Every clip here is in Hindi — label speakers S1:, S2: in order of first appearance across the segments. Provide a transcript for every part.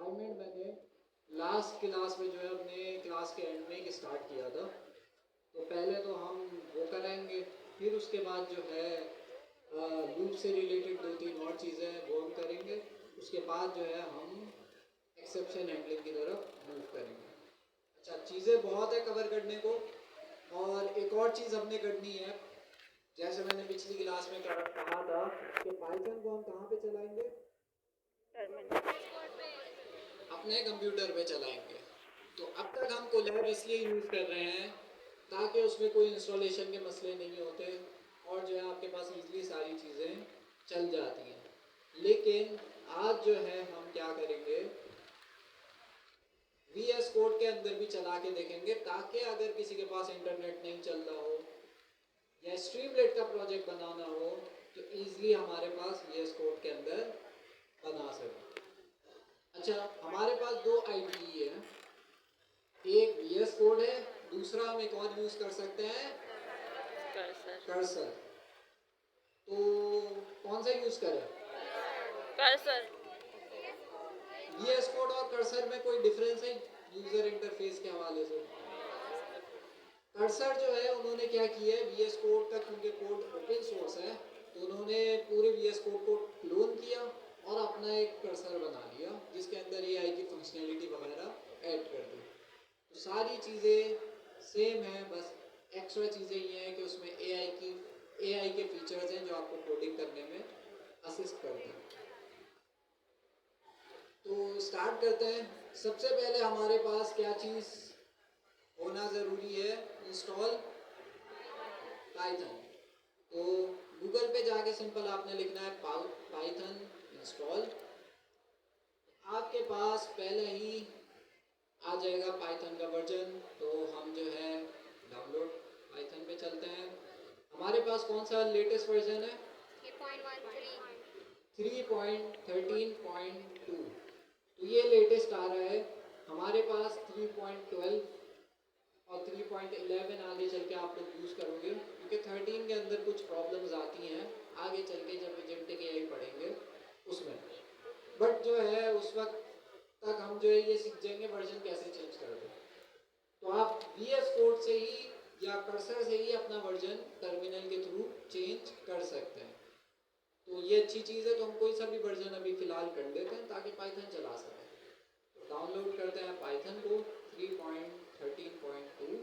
S1: असाइनमेंट मैंने लास्ट क्लास में जो है अपने क्लास के एंड में स्टार्ट किया था। तो पहले तो हम वो कराएंगे, फिर उसके बाद जो है लूप से रिलेटेड 2-3 और चीज़ें हैं वो हम करेंगे। उसके बाद जो है हम एक्सेप्शन हैंडलिंग की तरफ मूव करेंगे। अच्छा, चीज़ें बहुत है कवर करने को। और एक और चीज़ हमने करनी है, जैसे मैंने पिछली क्लास में कहा था कि पाइथन को हम कहाँ पे चलाएंगे, अपने कंप्यूटर पे चलाएंगे। तो अब तक हम कोलैब इसलिए यूज़ कर रहे हैं ताकि उसमें कोई इंस्टॉलेशन के मसले नहीं होते और जो है आपके पास इजली सारी चीज़ें चल जाती हैं। लेकिन आज जो है हम क्या करेंगे, VS कोड के अंदर भी चला के देखेंगे ताकि अगर किसी के पास इंटरनेट नहीं चल रहा हो या स्ट्रीमलेट का प्रोजेक्ट बनाना हो तो ईजिली हमारे पास VS कोड के अंदर बना सके। अच्छा, हमारे पास दो IDE है, एक VS कोड है, दूसरा हम एक और यूज कर सकते हैं कर्सर। तो कौन सा यूज करें?
S2: कर्सर।
S1: VS कोड और कर्सर में कोई डिफरेंस है यूजर इंटरफेस के हवाले से? कर्सर जो है उन्होंने क्या किया है, VS कोड का क्योंकि कोड ओपन सोर्स है तो उन्होंने पूरे VS कोड को क्लोन किया और अपना एक कर्सर बना लिया जिसके अंदर AI की फंक्शनैलिटी वगैरह ऐड कर दी। तो सारी चीज़ें सेम है, बस एक्स्ट्रा चीज़ें ये हैं कि उसमें AI के फीचर्स हैं जो आपको कोडिंग करने में असिस्ट करते हैं। तो स्टार्ट करते हैं। सबसे पहले हमारे पास क्या चीज़ होना ज़रूरी है, इंस्टॉल पाइथन। तो गूगल पे जाके सिंपल आपने लिखना है पाइथन इंस्टॉल। आपके पास पहले ही आ जाएगा पाइथन का वर्जन। तो हम जो है डाउनलोड पाइथन पे चलते हैं। हमारे पास कौन सा लेटेस्ट वर्जन है? 3.13.2। तो ये लेटेस्ट आ रहा है। हमारे पास 3.12 और 3.11 आगे चल के आप लोग यूज़ करोगे क्योंकि 13 के अंदर कुछ प्रॉब्लम्स आती हैं आगे चल के जब एजेंटिक AI पढ़ेंगे उसमें। बट जो है उस वक्त तक हम जो है ये सीख जाएंगे वर्जन कैसे चेंज कर दो। तो आप VS कोड से ही या कर्सर से ही अपना वर्जन टर्मिनल के थ्रू चेंज कर सकते हैं। तो ये अच्छी चीज़ है। तो हम कोई सा भी वर्जन अभी फ़िलहाल कर लेते हैं ताकि पाइथन चला सकें। तो डाउनलोड करते हैं पाइथन को 3.13.2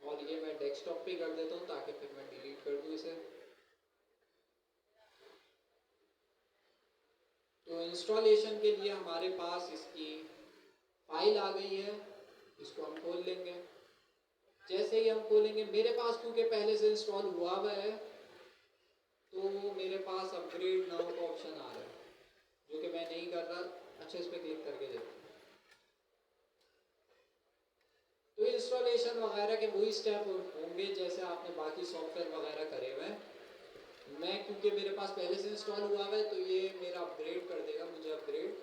S1: और ये मैं डेस्कटॉप पे कर देता हूँ ताकि फिर मैं डिलीट कर दूँ इसे। तो इंस्टॉलेशन के लिए हमारे पास इसकी फाइल आ गई है, इसको हम खोल लेंगे। जैसे ही हम खोलेंगे, मेरे पास क्योंकि पहले से इंस्टॉल हुआ हुआ है तो मेरे पास अपग्रेड नाउ का ऑप्शन आ रहा है जो कि मैं नहीं कर रहा। अच्छा, इस पर क्लिक करके देखते हैं। तो इंस्टॉलेशन वगैरह के वही स्टेप होंगे जैसे आपने बाकी सॉफ्टवेयर वगैरह करे हुए हैं। मैं क्योंकि मेरे पास पहले से इंस्टॉल हुआ है तो ये मेरा अपग्रेड कर देगा, मुझे अपग्रेड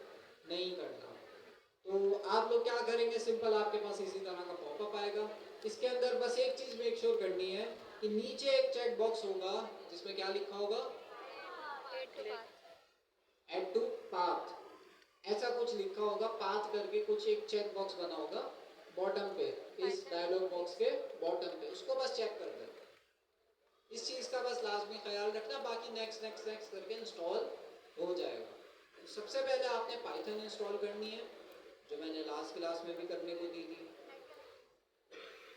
S1: नहीं करना। तो आप लोग क्या करेंगे, सिंपल आपके पास इसी तरह का पॉपअप आएगा। इसके अंदर बस एक चीज़ मेक श्योर करनी है कि नीचे एक चेक बॉक्स होगा जिसमें क्या लिखा होगा, ऐड टू पाथ, ऐसा कुछ लिखा होगा। पाथ करके कुछ एक चेक बॉक्स बना होगा बॉटम पे, इस डायलॉग बॉक्स के बॉटम पे, उसको बस चेक कर दें। इस चीज़ का बस लाजमी ख्याल रखना, बाकी नेक्स्ट नेक्स्ट नेक्स्ट करके इंस्टॉल हो जाएगा। तो सबसे पहले आपने पाइथन इंस्टॉल करनी है जो मैंने लास्ट क्लास में भी करने को दी थी।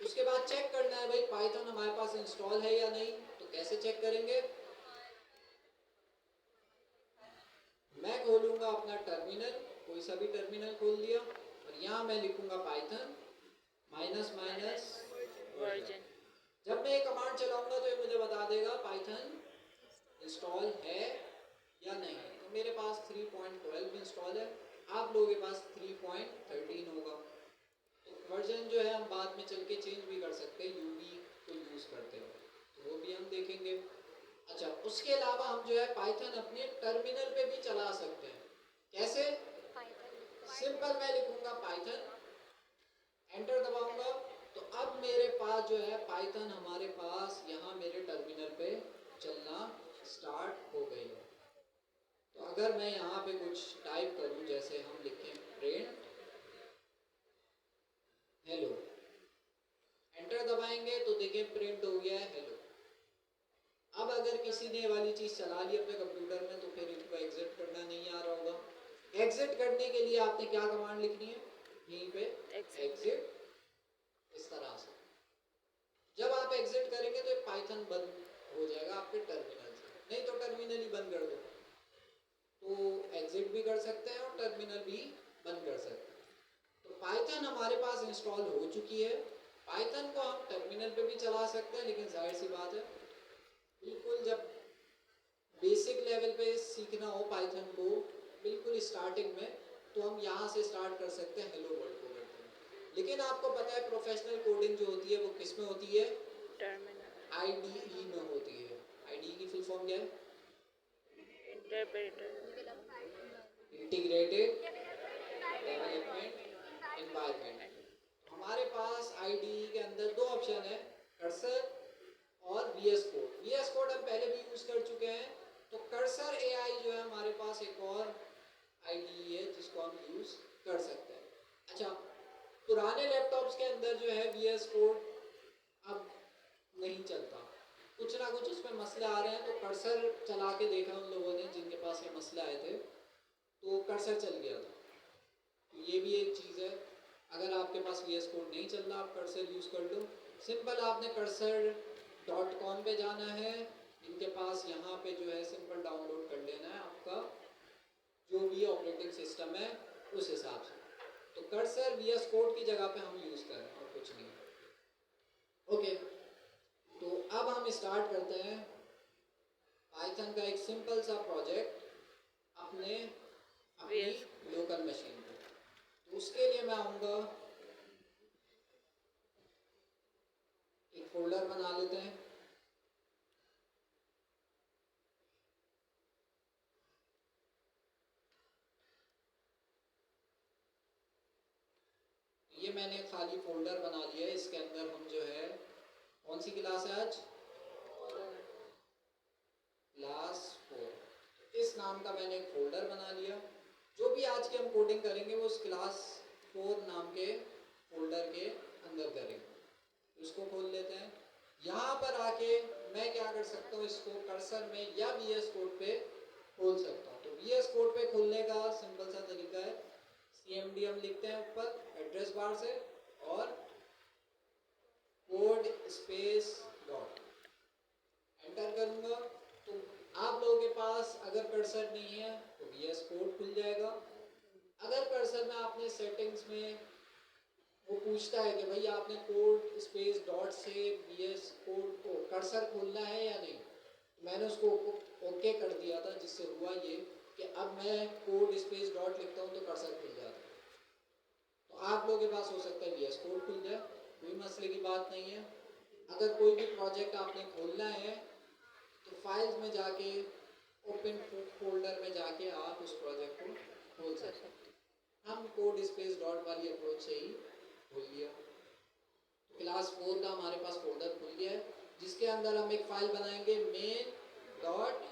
S1: उसके बाद चेक करना है भाई पाइथन हमारे पास इंस्टॉल है या नहीं। तो कैसे चेक करेंगे, मैं खोलूंगा अपना टर्मिनल, कोई सा भी टर्मिनल खोल दिया और यहाँ मैं लिखूंगा पाइथन माइनस वर्जन। जब मैं ये कमांड चलाऊंगा तो ये मुझे बता देगा पाइथन इंस्टॉल है या नहीं। तो मेरे पास 3.12 इंस्टॉल है, आप लोगों के पास 3.13 होगा। तो वर्जन जो है हम बाद में चल के चेंज भी कर सकते हैं यूवी को यूज़ करते हो, तो वो भी हम देखेंगे। अच्छा, उसके अलावा हम जो है पाइथन अपने टर्मिनल पे भी चला सकते हैं। कैसे? सिंपल, मैं लिखूंगा पाइथन, एंटर दबाऊंगा तो अब मेरे पास जो है पाइथन हमारे पास यहाँ मेरे टर्मिनल पे चलना स्टार्ट हो गई है। तो अगर मैं यहाँ पे कुछ टाइप करूँ, जैसे हम लिखें एग्जिट करने के लिए आपने क्या कमांड लिखनी है, यहीं पे
S2: Exit.
S1: एग्जिट, इस तरह से। जब आप एग्जिट करेंगे तो पाइथन बंद हो जाएगा आपके टर्मिनल से, नहीं तो टर्मिनल ही बंद कर दो। तो एग्जिट भी कर सकते हैं और टर्मिनल भी बंद कर सकते हैं। तो पाइथन हमारे पास इंस्टॉल हो चुकी है। पाइथन को हम टर्मिनल पे भी चला सकते हैं, लेकिन जाहिर सी बात है बिल्कुल जब बेसिक लेवल पे सीखना हो पाइथन को बिल्कुल स्टार्टिंग में, तो हम यहाँ से स्टार्ट कर सकते हैं हेलो वर्ल्ड को करते हैं। लेकिन आपको पता है प्रोफेशनल कोडिंग जो होती है वो किस में होती है,
S2: Terminal.
S1: IDE में होती है। IDE की फुल फॉर्म क्या है,
S2: Interpreter.
S1: Integrated development environment. हमारे पास IDE के अंदर दो ऑप्शन है, कर्सर और VS कोड। VS कोड हम पहले भी यूज कर चुके हैं। तो कर्सर AI जो है हमारे पास एक और IDE है जिसको हम यूज कर सकते हैं। अच्छा, पुराने लैपटॉप्स के अंदर जो है VS कोड अब नहीं चलता, कुछ ना कुछ उसमें मसले आ रहे हैं। तो कर्सर चला के देखा उन लोगों ने जिनके पास ये मसले आए थे, तो कर्सर चल गया था। तो ये भी एक चीज़ है, अगर आपके पास VS कोड नहीं चल रहा आप कर्सर यूज़ कर लो। सिंपल आपने कर्सर.com पे जाना है, इनके पास यहाँ पे जो है सिंपल डाउनलोड कर लेना है आपका जो भी ऑपरेटिंग सिस्टम है उस हिसाब से। तो कर्सर VS कोड की जगह पे हम यूज़ करें और कुछ नहीं। ओके, तो अब हम स्टार्ट करते हैं पाइथन का एक सिंपल सा प्रोजेक्ट अपनी
S2: VS
S1: लोकल मशीन पे। तो उसके लिए मैं आऊँगा, एक फोल्डर बना लेते हैं। ये मैंने खाली फोल्डर बना लिया है, इसके अंदर हम जो है कौन सी क्लास है आज, क्लास 4। इस नाम का मैंने एक फोल्डर बना लिया। जो भी आज के हम कोडिंग करेंगे वो उस क्लास 4 नाम के फोल्डर के अंदर करेंगे। इसको खोल लेते हैं। यहाँ पर आके मैं क्या कर सकता हूँ, इसको कर्सर में या VS कोड पे खोल सकता हूँ। तो VS कोड पे खोलने का सिंपल सा तरीका है, CMD हम लिखते हैं ऊपर एड्रेस बार से और कोड स्पेस डॉट एंटर करूँगा। तो आप लोगों के पास अगर कर्सर नहीं है तो VS कोड खुल जाएगा। अगर कर्सर में आपने सेटिंग्स में वो पूछता है कि भाई आपने कोड स्पेस डॉट से VS कोड को कर्सर खोलना है या नहीं, मैंने उसको ओके कर दिया था, जिससे हुआ ये कि अब मैं कोड स्पेस डॉट लिखता हूँ तो कर्सर खुल जाता है। तो आप लोगों के पास हो सकता है VS कोड खुल जाए, कोई मसले की बात नहीं है। अगर कोई भी प्रोजेक्ट आपने खोलना है तो फाइल्स में जाके ओपन फोल्डर में जाके आप उस प्रोजेक्ट को खोल सकते हैं। हम कोड स्पेस डॉट वाली अप्रोच से ही खोल लिया। क्लास 4 का हमारे पास फोल्डर खुल गया है, जिसके अंदर हम एक फाइल बनाएंगे main डॉट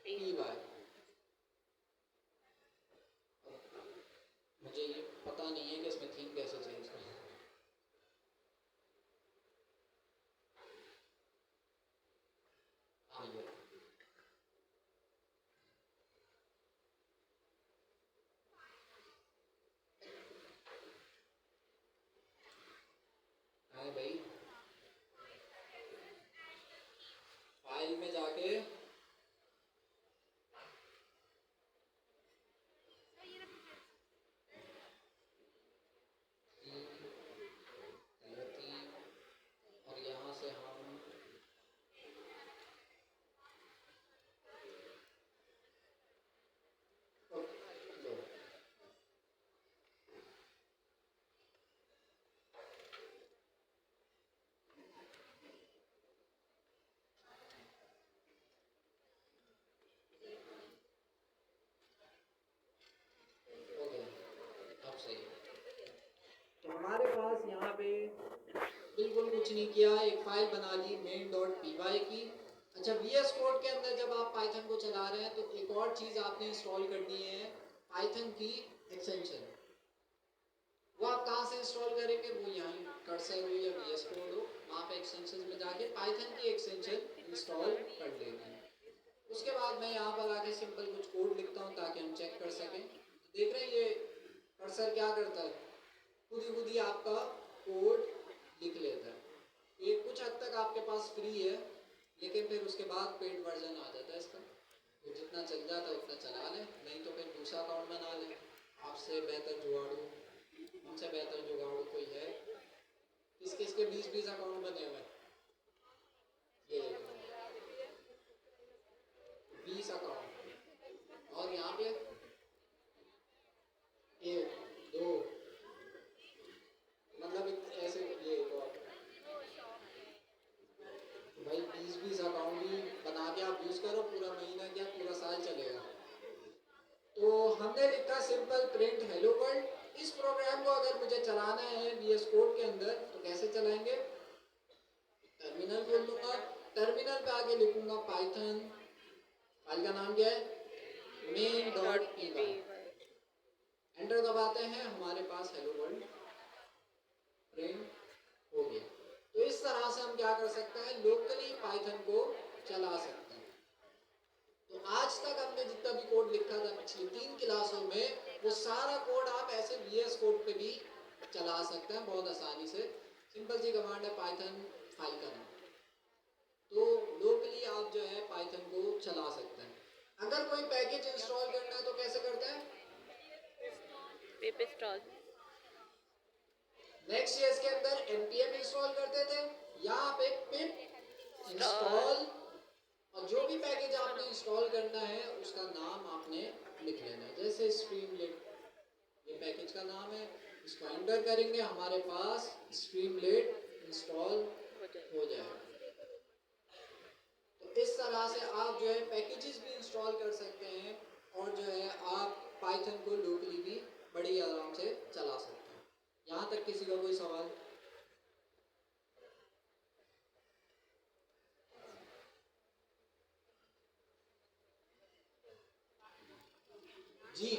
S1: py। मुझे ये पता नहीं है कि इसमें थीम कैसे चेंज करें। हाँ, ये है भाई, फाइल में जाके और यहाँ से हम लो हो गया, अब सही है। तो हमारे पास यहाँ पे बिल्कुल कुछ नहीं किया, एक फाइल बना ली main.py की। अच्छा, VS कोड के अंदर जब आप पाइथन को चला रहे हैं तो एक और चीज़ आपने इंस्टॉल करनी है, पाइथन की एक्सटेंशन। वो आप कहाँ से इंस्टॉल करेंगे, वो यहाँ कर्सर हो या VS कोड हो, वहाँ पे एक्सटेंशन में जाके पाइथन की एक्सटेंशन इंस्टॉल कर लेनी है। उसके बाद मैं यहाँ पर आके सिंपल कुछ कोड लिखता हूँ ताकि हम चेक कर सकें। देख रहे हैं ये कर्सर क्या करता है, खुद ही आपका कोड लिख लेता है। ये कुछ हद तक आपके पास फ्री है, लेकिन फिर उसके बाद पेड वर्जन आ जाता है इसका, तो जितना चल जाता है उतना चला लें, नहीं तो फिर दूसरा अकाउंट बना लें। आपसे बेहतर जुगाड़ू, हमसे बेहतर जुगाड़ू कोई है? किस किस के 20-20 अकाउंट बने हुए हैं? ये 20 अकाउंट, और यहाँ पे 1 2, मतलब ऐसे ये और भाई 20-20 अकाउंट भी बना के आप यूज करो, पूरा महीना क्या पूरा साल चलेगा। तो हमने लिखा सिंपल प्रिंट हेलो वर्ल्ड। इस प्रोग्राम को अगर मुझे चलाना है VS कोड के अंदर तो कैसे चलाएंगे? टर्मिनल खोल लूंगा, टर्मिनल पे आके लिखूंगा पाइथन, फाइल का नाम क्या है main.py, एंटर दबाते हैं, हमारे पास हेलो वर्ल्ड प्रिंट हो गया। तो इस तरह से हम क्या कर सकते हैं, लोकली पाइथन को चला सकते हैं। तो आज तक हमने जितना भी कोड लिखा था पिछली 3 क्लासों में, वो सारा कोड आप ऐसे VS कोड पे भी चला सकते हैं बहुत आसानी से। सिंपल सी कमांड है पाइथन फाइल का नाम, तो लोकली आप जो है पाइथन को चला सकते हैं। अगर कोई पैकेज इंस्टॉल करना है तो कैसे करते हैं?
S2: पिप इंस्टॉल।
S1: नेक्स्ट.js के अंदर npm इंस्टॉल करते थे, यहाँ पे पिप इंस्टॉल, और जो भी पैकेज आपने इंस्टॉल करना है उसका नाम आपने लिख लेना है। जैसे स्ट्रीमलेट, ये पैकेज का नाम है, इसको एंटर करेंगे, हमारे पास स्ट्रीमलेट इंस्टॉल हो जाएगा। तो इस तरह से आप जो है पैकेजेस भी इंस्टॉल कर सकते हैं, और जो है आप पाइथन को लोकली भी बड़ी आराम से चला सकते हैं। यहाँ तक किसी का कोई सवाल? जी,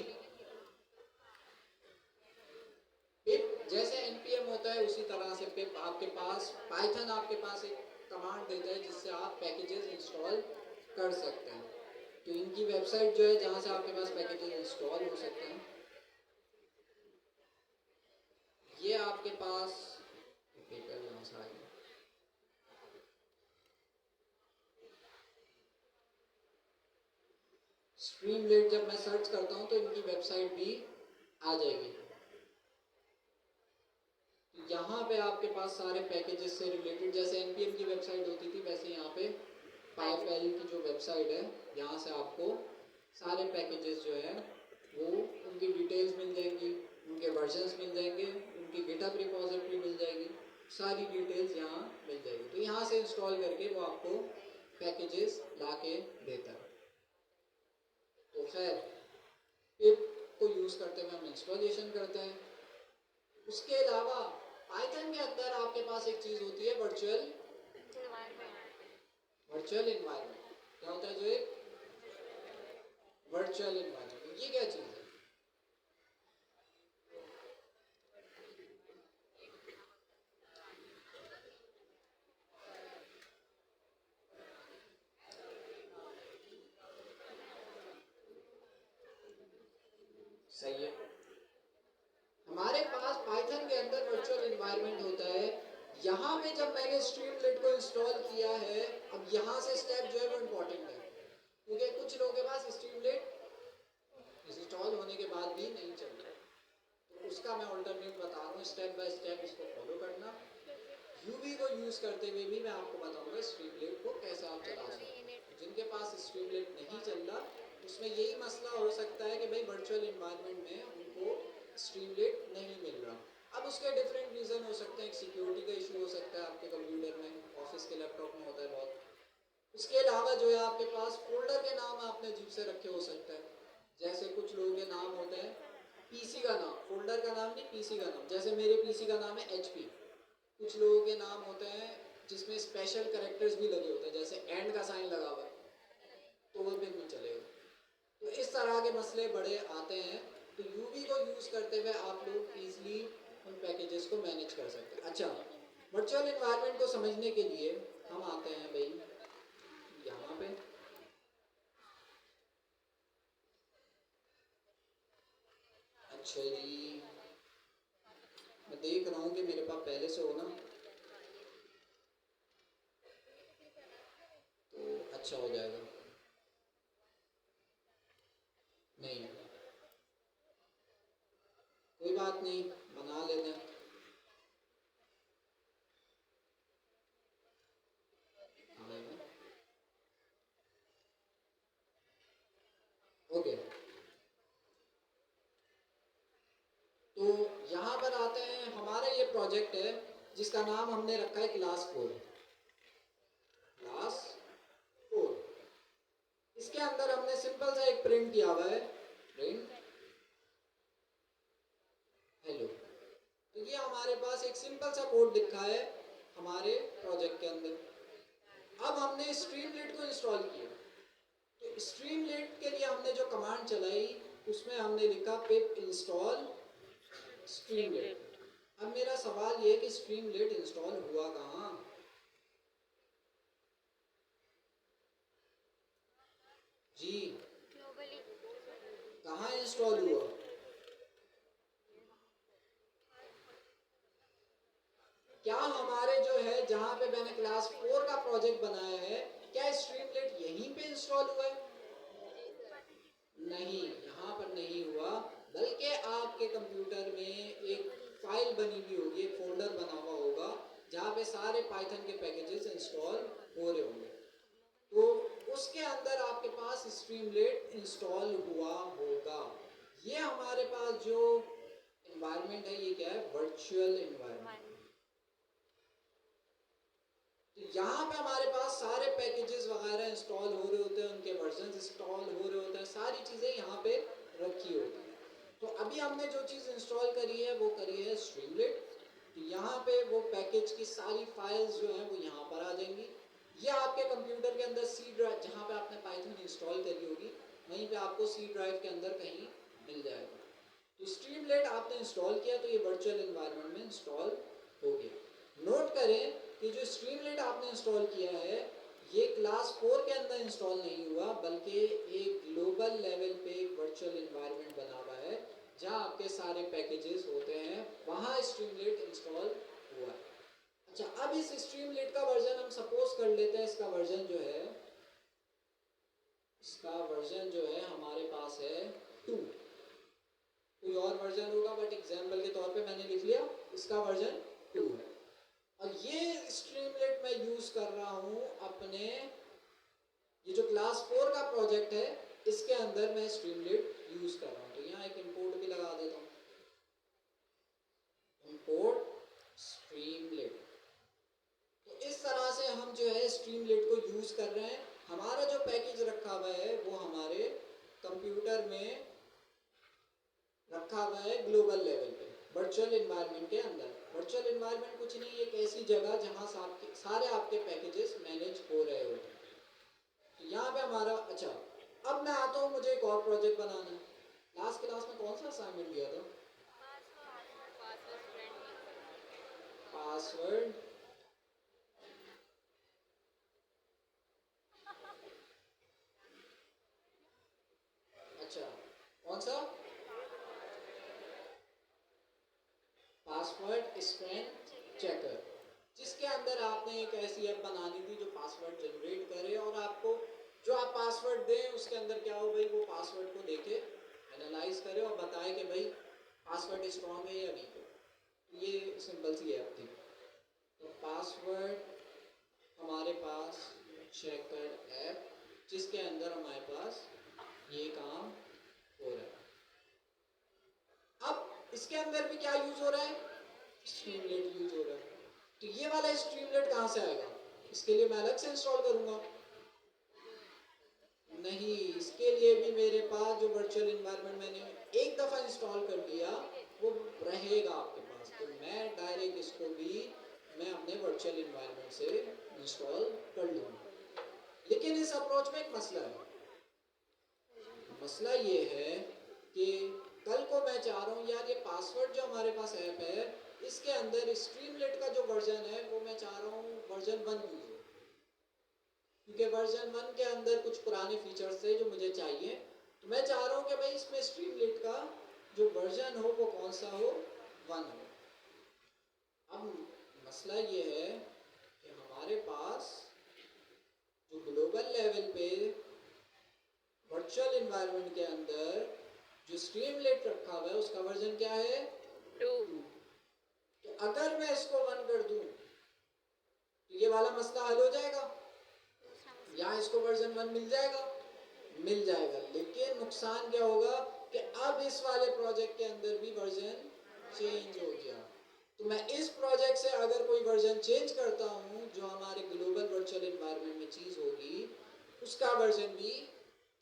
S1: पिप जैसे npm होता है उसी तरह से पिप आपके पास, पाइथन आपके पास एक कमांड देता है जिससे आप पैकेजेस इंस्टॉल कर सकते हैं। तो इनकी वेबसाइट जो है जहाँ से आपके पास पैकेजेस इंस्टॉल हो सकते हैं, ये आपके पास पेपर यहाँ से आ गया। स्ट्रीमलेट जब मैं सर्च करता हूँ तो इनकी वेबसाइट भी आ जाएगी। यहाँ पे आपके पास सारे पैकेजेस से रिलेटेड, जैसे npm की वेबसाइट होती थी वैसे यहाँ पे PyPal की जो वेबसाइट है, यहाँ से आपको सारे पैकेजेस जो है वो उनकी डिटेल्स मिल जाएंगी, उनके वर्जन्स मिल जाएंगे, उनकी गिटहब रिपोजिटरी मिल जाएगी, सारी डिटेल्स यहाँ मिल जाएगी। तो यहाँ से इंस्टॉल करके वो आपको पैकेजेस ला के देता है। तो खैर पिप को यूज़ करते हुए हम इंस्टॉलेशन करते हैं। उसके अलावा पाइथन के अंदर आपके पास एक चीज़ होती है वर्चुअल एनवायरनमेंट। क्या होता है जो एक वर्चुअल एनवायरनमेंट, ये क्या चीज़ है? सही है, हमारे पास पाइथन के अंदर वर्चुअल एनवायरनमेंट होता है। यहाँ पे जब मैंने स्ट्रीमलेट को इंस्टॉल किया है, अब यहाँ से स्टेप जो है वो इम्पोर्टेंट है, क्योंकि कुछ लोगों के पास स्ट्रीमलेट इंस्टॉल होने के बाद भी नहीं चल रहा, तो उसका मैं ऑल्टरनेट बता रहा हूँ, स्टेप बाय स्टेप इसको फॉलो करना। यूवी को यूज़ करते हुए भी मैं आपको बताऊंगा स्ट्रीमलेट को कैसे आप चला सकते हैं। जिनके पास स्ट्रीमलेट नहीं चल रहा, उसमें यही मसला हो सकता है कि भाई वर्चुअल एनवायरनमेंट में उनको स्ट्रीमलेट नहीं मिल रहा। अब उसके डिफरेंट रीज़न हो सकते हैं, एक सिक्योरिटी का इशू हो सकता है आपके कंप्यूटर में, ऑफिस के लैपटॉप में होता है बहुत। उसके अलावा जो है आपके पास फोल्डर के नाम आपने अजीब से रखे हो सकते हैं, जैसे कुछ लोगों के नाम होते हैं पीसी का नाम, फोल्डर का नाम नहीं पीसी का नाम, जैसे मेरे पीसी का नाम है HP। कुछ लोगों के नाम होते हैं जिसमें स्पेशल कैरेक्टर्स भी लगे होते हैं, जैसे एंड का साइन लगा हुआ है, तो वो भी नहीं चलेगा। तो इस तरह के मसले बड़े आते हैं, तो यूवी को यूज़ करते हुए आप लोग ईजिली उन पैकेजेस को मैनेज कर सकते हैं। अच्छा, वर्चुअल एनवायरनमेंट को समझने के लिए हम आते हैं भाई यहाँ पे, अच्छा जी, मैं देख रहा हूँ कि मेरे पास पहले से हो ना, तो अच्छा हो जाएगा। नहीं, कोई बात नहीं, बना लेते हैं। ओके, तो यहाँ पर आते हैं, हमारा ये प्रोजेक्ट है जिसका नाम हमने रखा है क्लास 4। क्लास 4, इसके अंदर हमने सिंपल सा एक प्रिंट किया हुआ है, प्रिंट हेलो। तो ये हमारे पास एक सिंपल सा कोड लिखा है हमारे प्रोजेक्ट के अंदर। अब हमने स्ट्रीमलीट को इंस्टॉल किया, तो स्ट्रीमलीट के लिए हमने जो कमांड चलाई उसमें हमने लिखा पिप इंस्टॉल स्ट्रीमलीट। अब मेरा सवाल ये है कि स्ट्रीमलीट इंस्टॉल हुआ कहाँ? जी, कहाँ इंस्टॉल हुआ? क्या हमारे जो है जहाँ पे मैंने क्लास 4 का प्रोजेक्ट बनाया है, क्या स्ट्रीमलीट यहीं पे इंस्टॉल हुआ है? नहीं, यहाँ पर नहीं हुआ, बल्कि आपके कंप्यूटर में एक फाइल बनी हुई होगी, एक फोल्डर बना हुआ होगा जहाँ पे सारे पाइथन के पैकेजेस इंस्टॉल हो रहे होंगे। तो उसके अंदर आपके पास स्ट्रीमलीट इंस्टॉल हुआ होगा। ये हमारे पास जो एनवायरनमेंट है ये क्या है? Virtual environment. तो यहाँ पे हमारे पास सारे पैकेजेस वगैरह इंस्टॉल हो रहे होते हैं, उनके वर्जन इंस्टॉल हो रहे होते हैं, सारी चीज़ें यहाँ पे रखी होती हैं। तो अभी हमने जो चीज़ इंस्टॉल करी है वो करी है स्ट्रीमलीट। तो यहाँ पे वो पैकेज की सारी फाइल्स जो हैं वो यहाँ पर आ जाएंगी। ये आपके कंप्यूटर के अंदर सी ड्राइव, जहाँ पे आपने पाइथन इंस्टॉल करी होगी वहीं पे आपको सी ड्राइव के अंदर कहीं मिल जाएगा। तो स्ट्रीमलीट आपने इंस्टॉल किया तो ये वर्चुअल एनवायरनमेंट में इंस्टॉल हो गया। नोट करें कि जो स्ट्रीमलीट आपने इंस्टॉल किया है ये क्लास 4 के अंदर इंस्टॉल नहीं हुआ, बल्कि एक ग्लोबल लेवल पे एक वर्चुअल एनवायरनमेंट बना हुआ है जहाँ आपके सारे पैकेजेस होते हैं, वहाँ स्ट्रीमलीट इंस्टॉल हुआ है। अच्छा, अब इस स्ट्रीमलीट का वर्जन हम सपोज कर लेते हैं, इसका वर्जन जो है हमारे पास है 2। कोई और वर्जन होगा बट एग्जाम्पल के तौर पे मैंने लिख लिया इसका वर्जन 2 है। और ये स्ट्रीमलीट मैं यूज कर रहा हूँ अपने ये जो क्लास 4 का प्रोजेक्ट है इसके अंदर मैं स्ट्रीमलीट यूज कर रहा हूँ। तो यहाँ एक इंपोर्ट भी लगा देता हूँ, इंपोर्ट स्ट्रीमलीट। तो इस तरह से हम जो है स्ट्रीमलीट को यूज कर रहे हैं। हमारा जो पैकेज रखा हुआ है वो हमारे कंप्यूटर में रखा हुआ है ग्लोबल लेवल पे, वर्चुअल एनवायरनमेंट के अंदर। वर्चुअल एनवायरनमेंट कुछ नहीं, एक ऐसी जगह जहाँ सारे आपके पैकेजेस मैनेज हो रहे होते हैं। तो यहाँ पे हमारा, अच्छा अब मैं आता हूँ, मुझे एक और प्रोजेक्ट बनाना है। लास्ट क्लास में कौन सा असाइनमेंट दिया था? पासवर्ड। अच्छा, कौन सा? पासवर्ड स्ट्रेंथ चेकर, जिसके अंदर आपने एक ऐसी ऐप बनानी थी जो पासवर्ड जनरेट करे और आपको जो आप पासवर्ड दें उसके अंदर क्या हो भाई, वो पासवर्ड को देखे एनालाइज करे और बताए कि भाई पासवर्ड स्ट्रॉन्ग है या वीक है। ये सिंपल सी ऐप थी। तो पासवर्ड हमारे पास चेकर ऐप, जिसके अंदर हमारे पास ये काम हो रहा है। अब इसके अंदर भी क्या यूज हो रहा है? स्ट्रीमलीट यूज हो रहा है। तो ये वाला स्ट्रीमलीट कहाँ से आएगा? इसके लिए मैं अलग से इंस्टॉल करूंगा? नहीं, इसके लिए भी मेरे पास जो वर्चुअल एनवायरनमेंट मैंने एक दफ़ा इंस्टॉल कर दिया वो रहेगा आपके पास। तो मैं डायरेक्ट इसको भी मैं अपने वर्चुअल एनवायरनमेंट से इंस्टॉल कर लूँगा। लेकिन इस अप्रोच में एक मसला है। मसला ये है कि कल को मैं चाह रहा हूँ यार ये पासवर्ड जो हमारे पास ऐप है इसके अंदर स्ट्रीमलीट का जो वर्जन है वो मैं चाह रहा हूँ वर्जन 1 यूज हो, क्योंकि वर्जन 1 के अंदर कुछ पुराने फीचर्स थे जो मुझे चाहिए। तो मैं चाह रहा हूँ कि भाई इसमें स्ट्रीमलीट का जो वर्जन वर्जन हो वो कौन सा हो, 1 हो। अब मसला ये है कि हमारे पास जो ग्लोबल लेवल पे वर्चुअल एनवायरनमेंट के अंदर जो स्ट्रीमलेट रखा हुआ है उसका वर्जन क्या है,
S2: 2.
S1: 2। तो अगर मैं इसको 1 कर दूं तो ये वाला मसला हल हो जाएगा, या इसको वर्जन 1 मिल जाएगा, मिल जाएगा। लेकिन नुकसान क्या होगा कि अब इस वाले प्रोजेक्ट के अंदर भी वर्जन चेंज हो गया। तो मैं इस प्रोजेक्ट से अगर कोई वर्जन चेंज करता हूं, जो हमारे ग्लोबल वर्चुअल एनवायरनमेंट में चीज होगी उसका वर्जन भी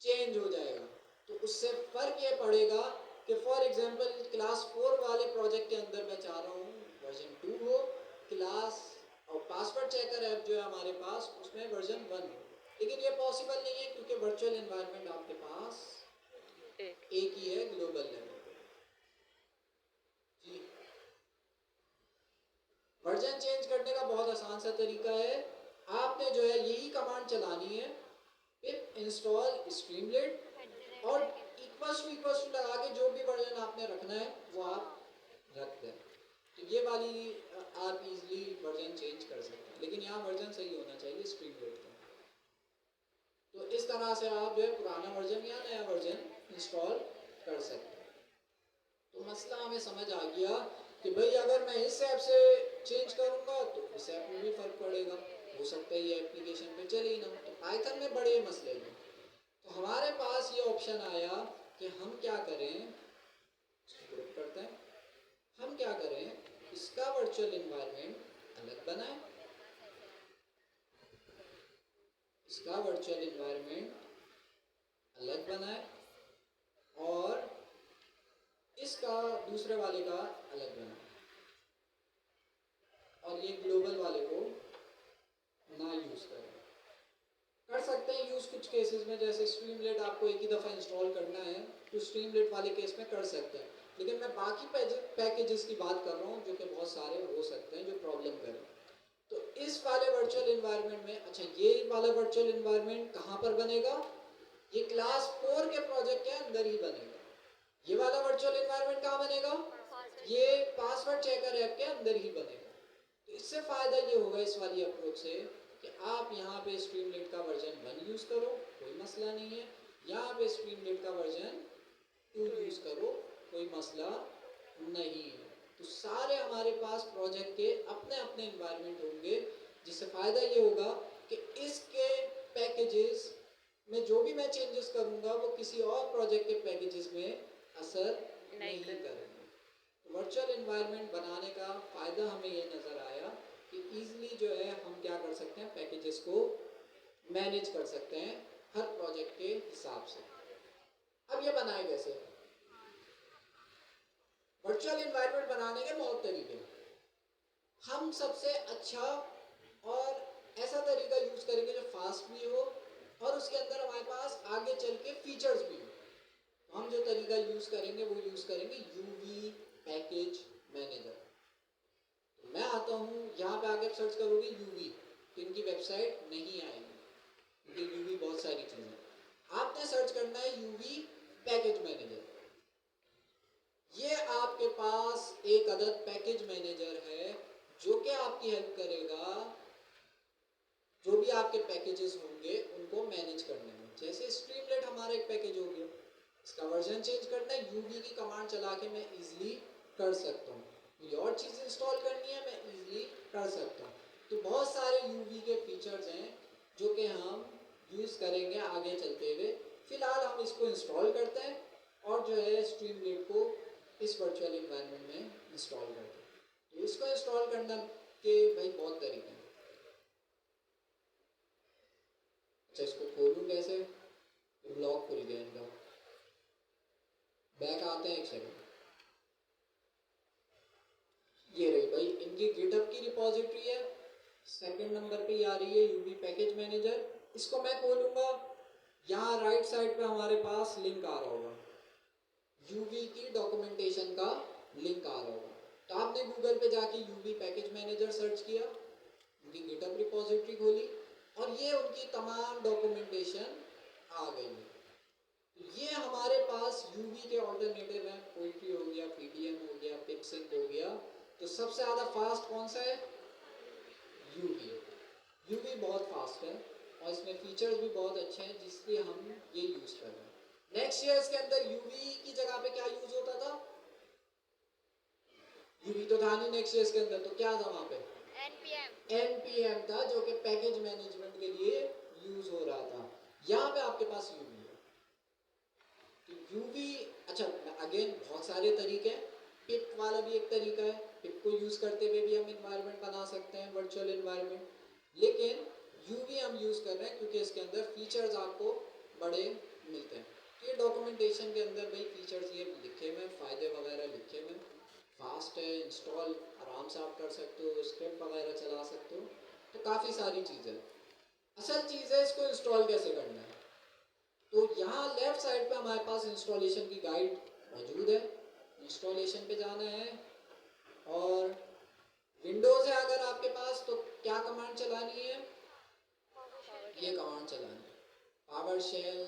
S1: चेंज हो जाएगा। तो उससे फर्क ये पड़ेगा कि फॉर एग्जांपल क्लास 4 वाले प्रोजेक्ट के अंदर मैं चाह रहा हूँ वर्जन 2 हो, क्लास और पासवर्ड चेकर ऐप जो है हमारे पास उसमें वर्जन 1 हो। लेकिन ये पॉसिबल नहीं है क्योंकि वर्चुअल एनवायरनमेंट आपके पास एक ही है ग्लोबल लेवल पे। जी, वर्जन चेंज करने का बहुत आसान सा तरीका है। आपने जो है यही कमांड चलानी है, पिप इंस्टॉल स्ट्रीमलेट और इक्वल्स टू लगा के जो भी वर्जन आपने रखना है वो आप रख दें। तो ये वाली आप इजीली वर्जन चेंज कर सकते हैं, लेकिन यहाँ वर्जन सही होना चाहिए स्ट्रीमलेट का। तो इस तरह से आप जो है पुराना वर्जन या नया वर्जन इंस्टॉल कर सकते हैं। तो मसला हमें समझ आ गया कि भाई अगर मैं इस ऐप से चेंज करूंगा तो इस ऐप में भी फर्क पड़ेगा, हो सकता है ये एप्लीकेशन पे चले ही ना। तो पाइथन में बड़े मसले हैं। तो हमारे पास ये ऑप्शन आया कि हम क्या करें, ग्रुप करते हैं, हम क्या करें, इसका वर्चुअल एनवायरनमेंट अलग बनाएं, इसका वर्चुअल एनवायरनमेंट अलग बनाएं और इसका दूसरे वाले का अलग बनाएं, और ये ग्लोबल वाले को ना यूज करें। कर सकते हैं यूज कुछ केसेस में, जैसे स्ट्रीमलेट आपको एक ही दफ़ा इंस्टॉल करना है तो स्ट्रीमलेट वाले केस में कर सकते हैं। लेकिन मैं बाकी पैकेजेस की बात कर रहा हूँ जो कि बहुत सारे हो सकते हैं जो प्रॉब्लम करें। तो इस वाले वर्चुअल एनवायरनमेंट में, अच्छा ये वाला वर्चुअल एनवायरनमेंट कहाँ पर बनेगा, ये क्लास 4 के प्रोजेक्ट के अंदर ही बनेगा। ये वाला वर्चुअल एनवायरनमेंट कहाँ बनेगा, ये पासवर्ड चेकर ऐप के अंदर ही बनेगा। तो इससे फायदा ये होगा इस वाली अप्रोच से कि आप यहाँ पे स्ट्रीमलेट का वर्जन 1 यूज करो, कोई मसला नहीं है, यहाँ पे स्ट्रीमलेट का वर्जन 2 यूज करो, कोई मसला नहीं है। तो सारे हमारे पास प्रोजेक्ट के अपने अपने एनवायरनमेंट होंगे, जिससे फायदा ये होगा कि इसके पैकेजेस में जो भी मैं चेंजेस करूंगा वो किसी और प्रोजेक्ट के पैकेजेस में असर नहीं करेंगे। तो वर्चुअल एनवायरनमेंट बनाने का फ़ायदा हमें ये नज़र आया कि ईज़िली जो है हम क्या कर सकते हैं, पैकेजेस को मैनेज कर सकते हैं हर प्रोजेक्ट के हिसाब से। अब ये बनाए कैसे, वर्चुअल एनवायरनमेंट बनाने के बहुत तरीके हैं। हम सबसे अच्छा और ऐसा तरीका यूज़ करेंगे जो फास्ट भी हो और उसके अंदर हमारे पास आगे चल के फीचर्स भी हो। हम जो तरीका यूज़ करेंगे वो यूज़ करेंगे यूवी पैकेज मैनेजर। तो मैं आता हूँ यहाँ पे, आगे सर्च करोगे यूवी तो इनकी वेबसाइट नहीं आएगी क्योंकि यूवी बहुत सारी चीज़ें, आपने सर्च करना है यूवी पैकेज मैनेजर। ये आपके पास एक अदद पैकेज मैनेजर है जो कि आपकी हेल्प करेगा जो भी आपके पैकेजेस होंगे उनको मैनेज करने में। जैसे स्ट्रीमलेट हमारा एक पैकेज हो गया, इसका वर्जन चेंज करना है, यूवी की कमांड चला के मैं इजीली कर सकता हूँ। कोई और चीज़ इंस्टॉल करनी है मैं इजीली कर सकता हूँ। तो बहुत सारे यूवी के फीचर्स हैं जो कि हम यूज़ करेंगे आगे चलते हुए। फिलहाल हम इसको इंस्टॉल करते हैं और जो है स्ट्रीमलेट को इस वर्चुअल एनवायरनमेंट में इंस्टॉल करते हैं। तो इसको इंस्टॉल करने के भाई बहुत तरीके हैं। अच्छा, इसको खोलूँ कैसे, ब्लॉक खुल गया इनका, बैक आते हैं एक सेकंड। ये रही भाई इनकी गिटहब की रिपॉजिटरी है, सेकंड नंबर पे आ रही है यूवी पैकेज मैनेजर। इसको मैं खोलूंगा, यहाँ राइट साइड पे हमारे पास लिंक आ रहा होगा, यूवी की डॉक्यूमेंटेशन का लिंक आ रहा होगा। तो आपने गूगल पे जाके यूवी पैकेज मैनेजर सर्च किया, उनकी गिटहब रिपॉजिटरी खोली और ये उनकी तमाम डॉक्यूमेंटेशन आ गई है। ये हमारे पास यूवी के ऑल्टरनेटिव हैं, पोइट्री हो गया, सबसे ज़्यादा फास्ट कौन सा है? यूवी। यूवी बहुत फास्ट है और इसमें फीचर्स भी बहुत अच्छे हैं जिसलिए हम ये यूज़ कर रहे हैं। नेक्स्ट ईयर्स के अंदर यूवी की जगह पे क्या यूज़ होता था? यूवी तो था नहीं नेक्स्ट ईयर्स के अंदर, तो क्या था वहाँ पे? एनपीएम था, जो कि पैकेज मैनेजमेंट के लिए यूज़ हो रहा था। यहाँ पे आपके पास यूवी है। तो यूवी, अच्छा अगेन बहुत सारे तरीके हैं। पिप वाला भी एक तरीका है, पिप को यूज़ करते हुए भी हम इन्वायरमेंट बना सकते हैं, वर्चुअल इन्वायरमेंट। लेकिन यूवी हम यूज़ कर रहे हैं क्योंकि इसके अंदर फीचर्स आपको बड़े मिलते हैं। तो ये डॉक्यूमेंटेशन के अंदर भाई फीचर्स ये लिखे हुए, फ़ायदे वगैरह लिखे हुए, फास्ट है, इंस्टॉल आराम से आप कर सकते हो, स्क्रिप्ट वगैरह चला सकते हो, तो काफ़ी सारी चीज़ें। असल चीज़ है इसको इंस्टॉल कैसे करना है। तो यहाँ लेफ्ट साइड पे हमारे पास इंस्टॉलेशन की गाइड मौजूद है। इंस्टॉलेशन पे जाना है और विंडोज़ है अगर आपके पास तो क्या कमांड चलानी है? ये कमांड चलानी है, पावर शेल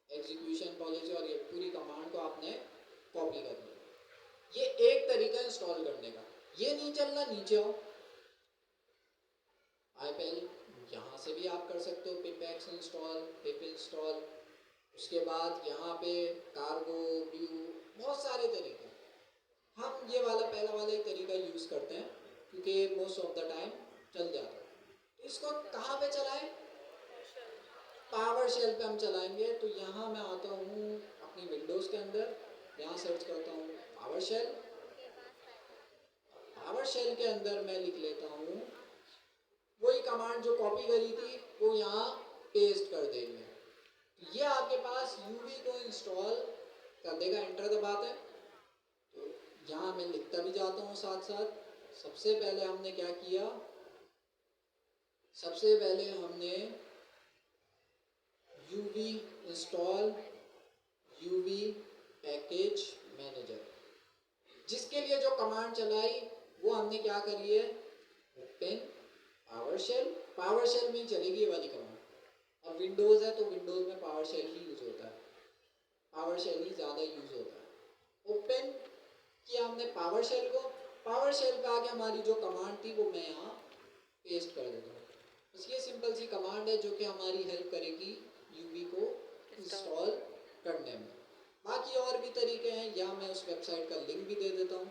S1: एग्जीक्यूशन पॉलिसी, और ये पूरी कमांड को आपने कॉपी कर लिया। ये एक तरीका इंस्टॉल करने का। ये नहीं चलना, नीचे आओ, आईपेल यहाँ से भी आप कर सकते हो, पिपेक्स इंस्टॉल, पिप इंस्टॉल। उसके बाद यहाँ पे कार्गो व्यू, बहुत सारे तरीके। हम ये वाला पहला वाला ही तरीका यूज़ करते हैं क्योंकि मोस्ट ऑफ द टाइम चल जाता है। तो इसको कहाँ पे चलाएं? पावर शेल पे हम चलाएंगे। तो यहाँ मैं आता हूँ अपनी विंडोज़ के अंदर, यहाँ सर्च करता हूँ पावर शेल। पावर शेल के अंदर मैं लिख लेता हूँ वही कमांड जो कॉपी करी थी वो यहाँ पेस्ट कर देंगे। तो ये आपके पास यूवी को इंस्टॉल कर देगा। एंटर दबाते हैं तो यहाँ मैं लिखता भी जाता हूँ साथ साथ। सबसे पहले हमने क्या किया? सबसे पहले हमने UV install UV package manager, जिसके लिए जो कमांड चलाई वो हमने क्या करी है? Open PowerShell. PowerShell में चलेगी ये वाली कमांड, और विंडोज़ है तो विंडोज़ में पावर शेल ही यूज़ होता है, पावर शेल ही ज़्यादा यूज़ होता है। ओपन किया हमने पावर शेल को। पावर शेल पे आके हमारी जो कमांड थी वो मैं यहाँ पेस्ट कर देता हूँ। बस ये सिंपल सी कमांड है जो कि हमारी हेल्प करेगी यूवी को इंस्टॉल करने में। बाकी और भी तरीके हैं, या मैं उस वेबसाइट का लिंक भी दे देता हूँ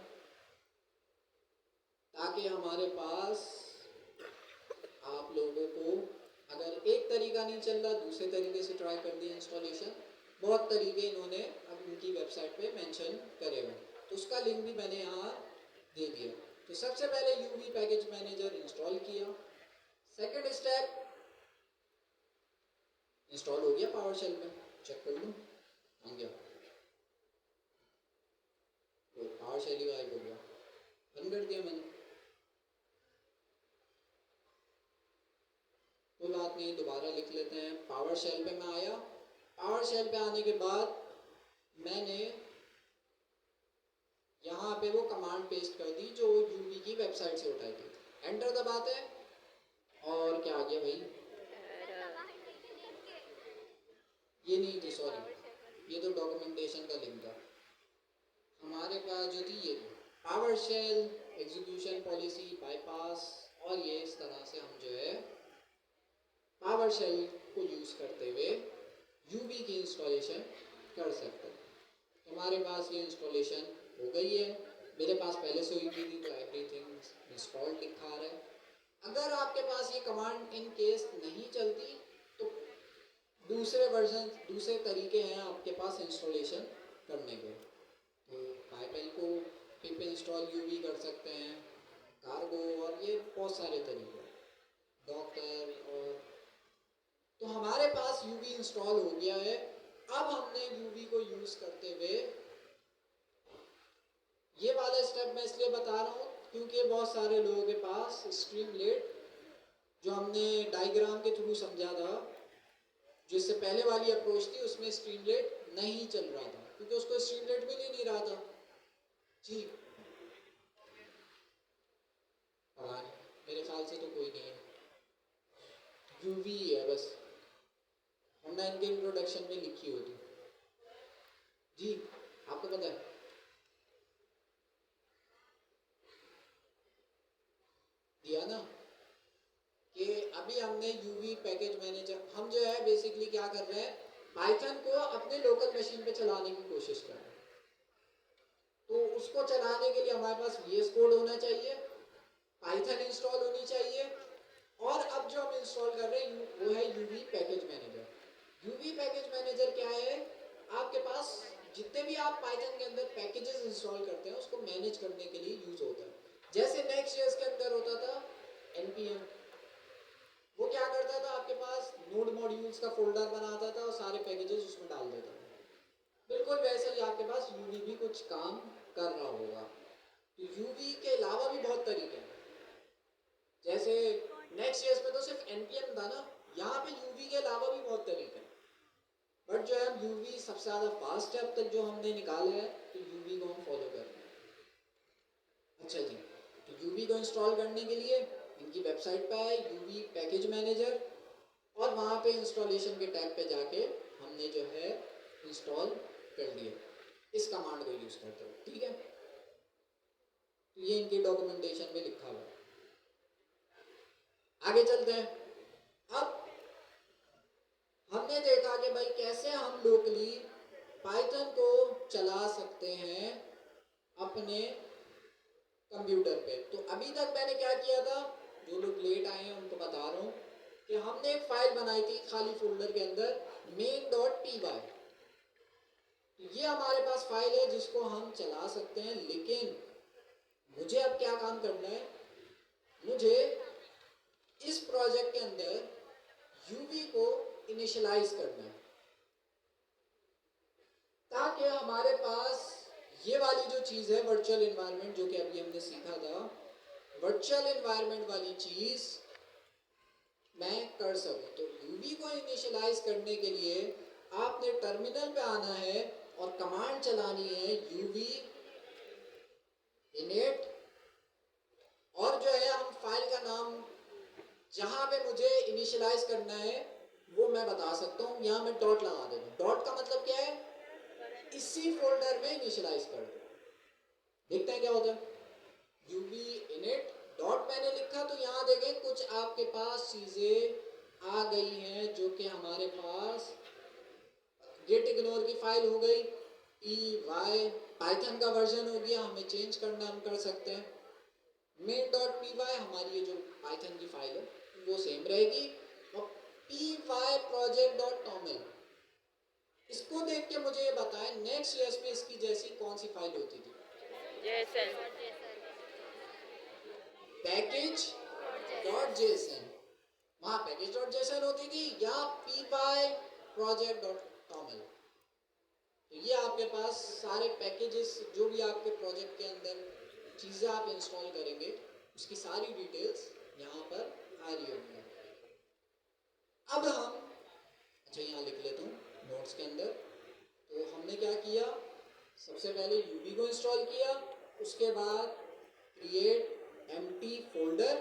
S1: ताकि हमारे पास आप लोगों को, अगर एक तरीका नहीं चल रहा दूसरे तरीके से ट्राई कर दिया इंस्टॉलेशन। बहुत तरीके इन्होंने अब उनकी वेबसाइट पे मेंशन करे हुए, तो उसका लिंक भी मैंने यहाँ दे दिया। तो सबसे पहले यूवी पैकेज मैनेजर इंस्टॉल किया। सेकंड स्टेप, इंस्टॉल हो गया पावर शेल में, चेक कर लूँ आ गया, तो पावर शेल ही गायब हो गया, बंद कर दिया मैंने। कोई बात नहीं, दोबारा लिख लेते हैं। पावर शेल पे मैं आया। पावर शेल पे आने के बाद मैंने यहाँ पे वो कमांड पेस्ट कर दी जो यूवी की वेबसाइट से उठाई थी। एंटर दबाते हैं और क्या आ गया भाई? ये नहीं थी, सॉरी, ये तो डॉक्यूमेंटेशन का लिंक था। हमारे पास जो थी ये PowerShell execution policy bypass, और ये इस तरह से हम जो है पावर शेल को यूज़ करते हुए यूवी की इंस्टॉलेशन कर सकते हैं। तो हमारे पास ये इंस्टॉलेशन हो गई है। मेरे पास पहले से हुई थी तो एवरीथिंग इंस्टॉल्ड दिखा रहा है। अगर आपके पास ये कमांड इन केस नहीं चलती तो दूसरे वर्जन, दूसरे तरीके हैं आपके पास इंस्टॉलेशन करने के। तो पाइपल को पिप इंस्टॉल यूवी कर सकते हैं, कार्गो, और ये बहुत सारे तरीके, डॉकर। और तो हमारे पास यूवी इंस्टॉल हो गया है। अब हमने यूवी को यूज़ करते हुए, ये वाला स्टेप मैं इसलिए बता रहा हूँ क्योंकि बहुत सारे लोगों के पास स्ट्रीमलेट, जो हमने डायग्राम के थ्रू समझा था, जिससे पहले वाली अप्रोच थी उसमें स्ट्रीमलेट नहीं चल रहा था क्योंकि उसको स्ट्रीमलेट मिल ही नहीं रहा था। जी पता नहीं, मेरे ख्याल से तो कोई नहीं है, यूवी है बस, वरना इनके इंट्रोडक्शन में लिखी होती। जी आपको पता है? किया ना कि अभी हमने यूवी पैकेज मैनेजर, हम जो है बेसिकली क्या कर रहे हैं, पाइथन को अपने लोकल मशीन पे चलाने की कोशिश कर रहे हैं। तो उसको चलाने के लिए हमारे पास VS कोड होना चाहिए, पाइथन इंस्टॉल होनी चाहिए, और अब जो हम इंस्टॉल कर रहे हैं वो है UV package manager. UV package manager क्या है, आपके पास जितने भी आप पाइथन के अंदर पैकेजेस इंस्टॉल करते हैं उसको मैनेज करने के लिए यूज होता है। जैसे नेक्स्ट.js के अंदर होता था npm, वो क्या करता था, आपके पास नोड मॉड्यूल्स का फोल्डर बनाता था और सारे पैकेजेस उसमें डाल देता था। बिल्कुल वैसे ही आपके पास यूवी भी कुछ काम कर रहा होगा। तो यूवी के अलावा भी बहुत तरीके हैं, जैसे नेक्स्ट.js पे तो सिर्फ npm था ना, यहाँ पे यूवी के अलावा भी बहुत तरीके हैं। बट जो है यूवी सबसे ज़्यादा फास्ट है अब तक जो हमने निकाला है, तो यूवी को हम फॉलो कर रहे हैं। अच्छा जी, तो यूवी को इंस्टॉल करने के लिए इनकी वेबसाइट पे आए यूवी पैकेज मैनेजर, और वहाँ पे इंस्टॉलेशन के टैब पे जाके हमने जो है इंस्टॉल कर लिया इस कमांड को यूज़ करते हुए। ठीक है, तो ये इनके डॉक्यूमेंटेशन में लिखा हुआ है। आगे चलते हैं। अब हमने देखा कि भाई कैसे हम लोकली पाइथन को चला सकते हैं अपने कंप्यूटर पे। तो अभी तक मैंने क्या किया था, जो लोग लेट आए हैं उनको बता रहा हूँ कि हमने एक फाइल बनाई थी खाली फोल्डर के अंदर main.py। ये हमारे पास फाइल है जिसको हम चला सकते हैं, लेकिन मुझे अब क्या काम करना है, मुझे इस प्रोजेक्ट के अंदर यूवी को इनिशियलाइज करना है, ताकि हमारे पास ये वाली जो चीज़ है वर्चुअल एनवायरनमेंट, जो कि अभी हमने सीखा था, वर्चुअल एनवायरनमेंट वाली चीज़ मैं कर सकूं। तो यूवी को इनिशियलाइज करने के लिए आपने टर्मिनल पे आना है और कमांड चलानी है यूवी इनिट, और जो है हम फाइल का नाम जहाँ पे मुझे इनिशियलाइज करना है वो मैं बता सकता हूँ। यहाँ मैं डॉट लगा देता हूँ। डॉट का मतलब क्या है, इसी फोल्डर में इनिशियलाइज कर दो। देखते हैं क्या होता है। यूवी इनिट डॉट मैंने लिखा, तो यहाँ देखें कुछ आपके पास चीज़ें आ गई हैं जो कि हमारे पास गेट इग्नोर की फाइल हो गई, py पाइथन का वर्जन हो गया, हमें चेंज करना हम कर सकते हैं। main.py हमारी ये जो पाइथन की फाइल है वो सेम रहेगी, और py project.toml, इसको देख के मुझे ये बताएं नेक्स्ट.js में इसकी जैसी कौन सी फाइल होती थी।
S2: JSON.
S1: package.json, वहाँ package.json होती थी, या py project.toml। तो ये आपके पास सारे पैकेजेस जो भी आपके प्रोजेक्ट के अंदर चीज़ें आप इंस्टॉल करेंगे उसकी सारी डिटेल्स यहाँ पर आ रही होंगी। अब हम अच्छा यहाँ लिख लेता हूँ नोट्स के अंदर। तो हमने क्या किया, सबसे पहले यूवी को इंस्टॉल किया, उसके बाद क्रिएट एम्प्टी फोल्डर,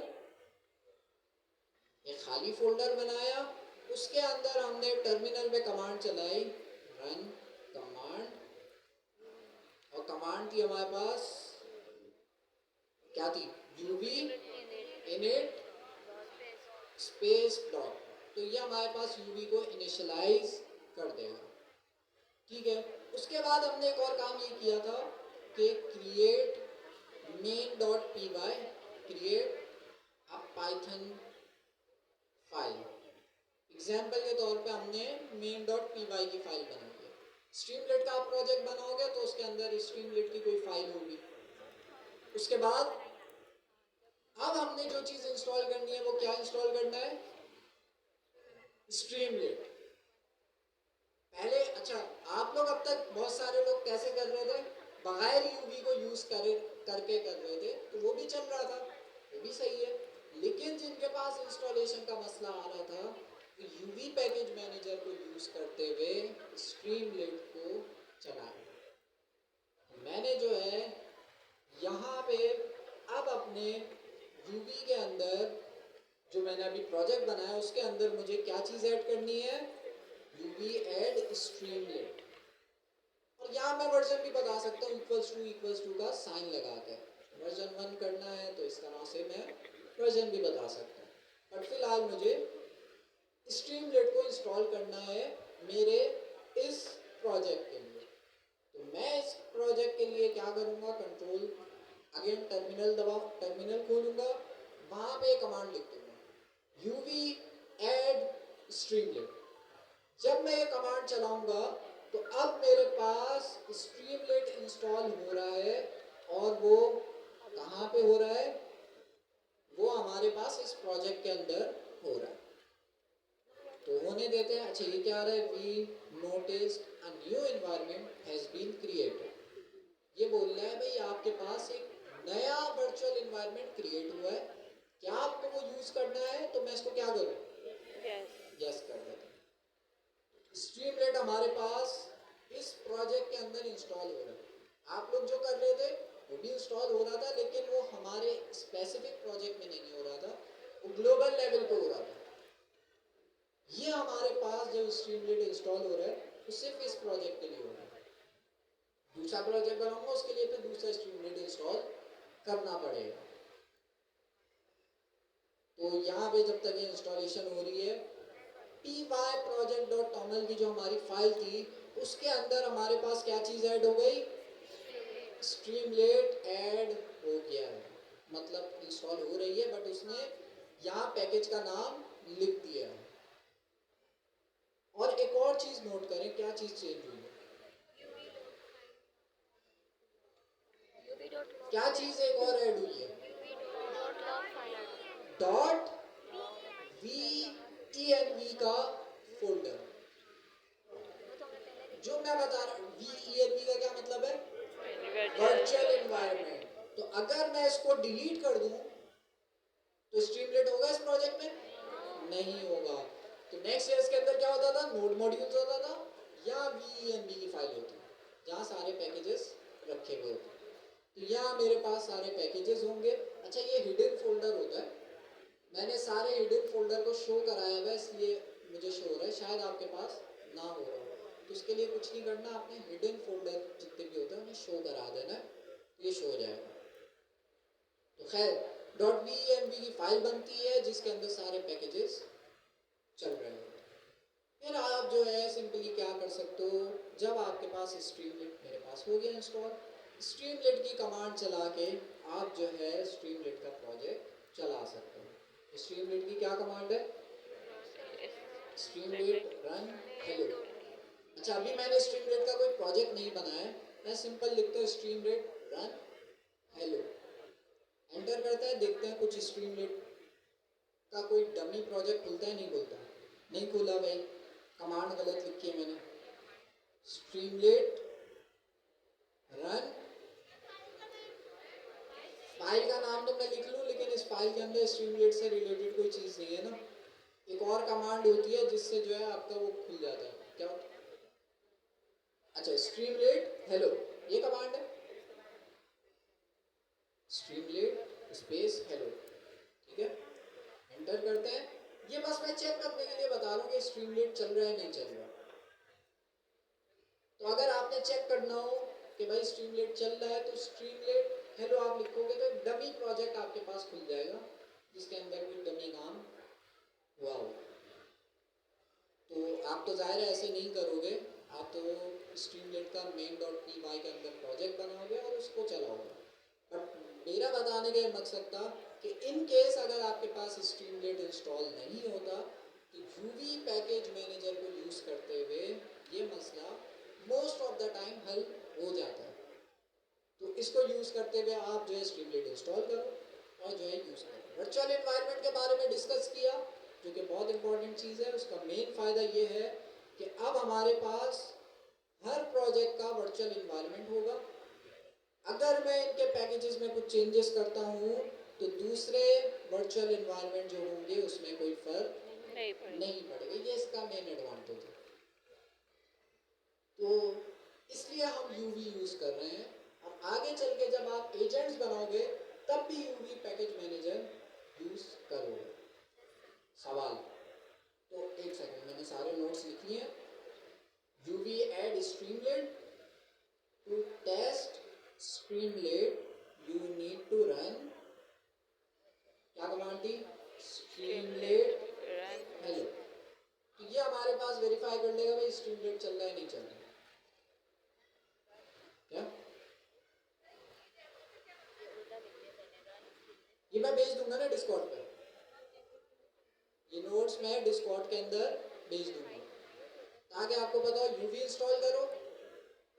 S1: एक खाली फोल्डर बनाया, उसके अंदर हमने टर्मिनल में कमांड चलाई रन कमांड, और कमांड थी हमारे पास क्या थी, यूवी इनिट स्पेस डॉट। तो ये हमारे पास यूवी को इनिशियलाइज कर देगा। ठीक है, उसके बाद हमने एक और काम ये किया था कि create main.py, create a Python file. Example के तौर पे हमने main.py की फाइल बनाई है। स्ट्रीमलेट का आप प्रोजेक्ट बनाओगे तो उसके अंदर स्ट्रीमलेट की कोई फाइल होगी। उसके बाद अब हमने जो चीज़ इंस्टॉल करनी है वो क्या इंस्टॉल करना है, स्ट्रीमलेट। पहले अच्छा, आप लोग अब तक बहुत सारे लोग कैसे कर रहे थे, बगैर यूवी को यूज करके कर रहे थे, तो वो भी चल रहा था, वो भी सही है। लेकिन जिनके पास इंस्टॉलेशन का मसला आ रहा था, तो यूवी पैकेज मैनेजर को यूज करते हुए स्ट्रीमलेट को चलाया। मैंने जो है यहाँ पे अब अपने यूवी के अंदर जो मैंने अभी प्रोजेक्ट बनाया उसके अंदर मुझे क्या चीज़ ऐड करनी है, यूवी ऐड स्ट्रीमलेट, और यहाँ मैं वर्जन भी बता सकता हूँ इक्वल्स टू का साइन लगा कर। वर्जन 1 करना है तो इसका नाम सेम है, वर्जन भी बता सकते हैं। बट फिलहाल मुझे स्ट्रीमलेट को इंस्टॉल करना है मेरे इस प्रोजेक्ट के लिए। तो मैं इस प्रोजेक्ट के लिए क्या करूँगा, कंट्रोल अगेन टर्मिनल खोलूँगा, वहाँ पे कमांड लिख दूँगा uv add streamlit। जब मैं ये कमांड चलाऊँगा तो अब मेरे पास स्ट्रीमलेट इंस्टॉल हो रहा है, और वो कहाँ पे हो रहा है, वो हमारे पास इस प्रोजेक्ट के अंदर हो रहा है। तो होने देते हैं। अच्छा, ये क्या आ रहा है, we noticed a new environment has been created. ये बोल रहा है भाई आपके पास एक नया वर्चुअल एनवायरनमेंट क्रिएट हुआ है, क्या आपको वो यूज करना है? तो मैं इसको क्या करूँ, यस कर देता हूँ। स्ट्रीमलेट हमारे पास इस प्रोजेक्ट के अंदर इंस्टॉल हो रहा है। आप लोग जो कर रहे थे वो भी इंस्टॉल हो रहा था, लेकिन वो हमारे स्पेसिफिक प्रोजेक्ट में नहीं हो रहा था, वो ग्लोबल लेवल पे हो रहा था। ये हमारे पास जब स्ट्रीमलेट इंस्टॉल हो रहा है तो सिर्फ इस प्रोजेक्ट के लिए हो रहा है। दूसरा प्रोजेक्ट बनाऊंगा उसके लिए फिर दूसरा स्ट्रीमलेट इंस्टॉल करना पड़ेगा। तो यहाँ पे जब तक ये इंस्टॉलेशन हो रही है, pyproject.toml की जो हमारी फाइल थी उसके अंदर हमारे पास क्या चीज़ ऐड हो गई, स्ट्रीमलेट ऐड हो गया है। मतलब इंस्टॉल हो रही है, बट उसने यहाँ पैकेज का नाम लिख दिया है। और एक और चीज़ नोट करें, क्या चीज़ चेंज हुई है, क्या चीज़ एक और ऐड हुई है, डॉट वी का फोल्डर। जो मैं बता रहा हूँ वी का क्या मतलब है, वर्चुअल एनवायरनमेंट। तो अगर मैं इसको डिलीट कर दूं तो स्ट्रीमलेट होगा इस प्रोजेक्ट में, नहीं होगा। तो नेक्स्ट ईयर के अंदर क्या होता था, नोड मॉड्यूल्स होता था या वी की फाइल होती है जहाँ सारे पैकेजेस रखे हुए होते हैं। तो यहाँ मेरे पास सारे पैकेजेस होंगे। अच्छा, ये हिडन फोल्डर होता है, मैंने सारे हिडन फोल्डर को शो कराया हुआ है इसलिए मुझे शो हो रहा है, शायद आपके पास ना हो रहा हो। तो उसके लिए कुछ नहीं करना, आपने हिडन फोल्डर जितने भी होते हैं उन्हें शो करा देना, ये शो हो जाएगा। तो खैर .vmv की फाइल बनती है जिसके अंदर सारे पैकेजेस चल रहे हैं। फिर आप जो है सिंपली क्या कर सकते हो, जब आपके पास स्ट्रीमलेट, मेरे पास हो गया इंस्टॉल, स्ट्रीमलेट की कमांड चला के आप जो है स्ट्रीमलेट का प्रोजेक्ट चला सकते हो। स्ट्रीमलेट की क्या कमांड है, स्ट्रीमलेट रन हेलो। अच्छा, अभी मैंने स्ट्रीमलेट का कोई प्रोजेक्ट नहीं बनाया है, मैं सिंपल लिखता हूँ स्ट्रीमलेट रन हेलो, एंटर करते हैं, देखते हैं कुछ स्ट्रीमलेट का कोई डमी प्रोजेक्ट खुलता है, नहीं खुलता, नहीं खुला भाई, कमांड गलत लिखी है मैंने। स्ट्रीमलेट रन, फाइल का नाम तो मैं लिख लूँ लेकिन इस फाइल के अंदर स्ट्रीमलेट से रिलेटेड कोई चीज़ नहीं है ना। एक और कमांड होती है जिससे जो है आपका वो खुल जाता है, क्या होता है, अच्छा स्ट्रीमलेट हेलो, ये कमांड है, स्ट्रीमलेट स्पेस हेलो, ठीक है, एंटर करते हैं। ये बस मैं चेक करने के लिए बता रहा हूँ कि स्ट्रीमलेट चल रहा है नहीं चल रहा। तो अगर आपने चेक करना हो कि भाई स्ट्रीमलेट चल रहा है तो स्ट्रीमलेट हेलो आप लिखोगे तो एक डमी प्रोजेक्ट आपके पास खुल जाएगा जिसके अंदर कोई डमी काम हुआ हो। तो आप तो ज़ाहिर है ऐसे नहीं करोगे, आप तो स्ट्रीमलेट का main.py के अंदर प्रोजेक्ट बनाओगे और उसको चलाओगे। बट मेरा बताने का मकसद था कि इन केस अगर आपके पास स्ट्रीमलेट इंस्टॉल नहीं होता तो यूवी पैकेज मैनेजर को यूज़ करते हुए ये मसला मोस्ट ऑफ द टाइम हल हो जाता है। तो इसको यूज़ करते हुए आप जो है स्ट्रीमलेट इंस्टॉल करो और जो है यूज़ करो। वर्चुअल एनवायरनमेंट के बारे में डिस्कस किया जो कि बहुत इंपॉर्टेंट चीज़ है। उसका मेन फ़ायदा ये है कि अब हमारे पास हर प्रोजेक्ट का वर्चुअल एनवायरनमेंट होगा। अगर मैं इनके पैकेजेस में कुछ चेंजेस करता हूँ तो दूसरे वर्चुअल एनवायरनमेंट जो होंगे उसमें कोई फर्क नहीं पड़ेगा। ये इसका मेन एडवांटेज है। तो इसलिए हम यूवी यूज़ कर रहे हैं। अब आगे चल के जब आप एजेंट्स बनाओगे तब भी यूवी पैकेज मैनेजर यूज़ करोगे। सवाल तो एक सेकंड, मैंने सारे नोट्स लिख लिए हैं। Uv add Streamlit to test Streamlit you need to run, क्या कमांड थी? Streamlit
S2: Run.
S1: हेलो। तो ये हमारे पास वेरीफाई कर लेगा भाई स्ट्रीमलेट चल रहा है नहीं चल रहा है। क्या ये मैं भेज दूंगा ना डिस्कॉर्ड पे, ये नोट्स मैं डिस्कॉर्ड के अंदर भेज दूंगा ताकि आपको पता हो। यूवी इंस्टॉल करो,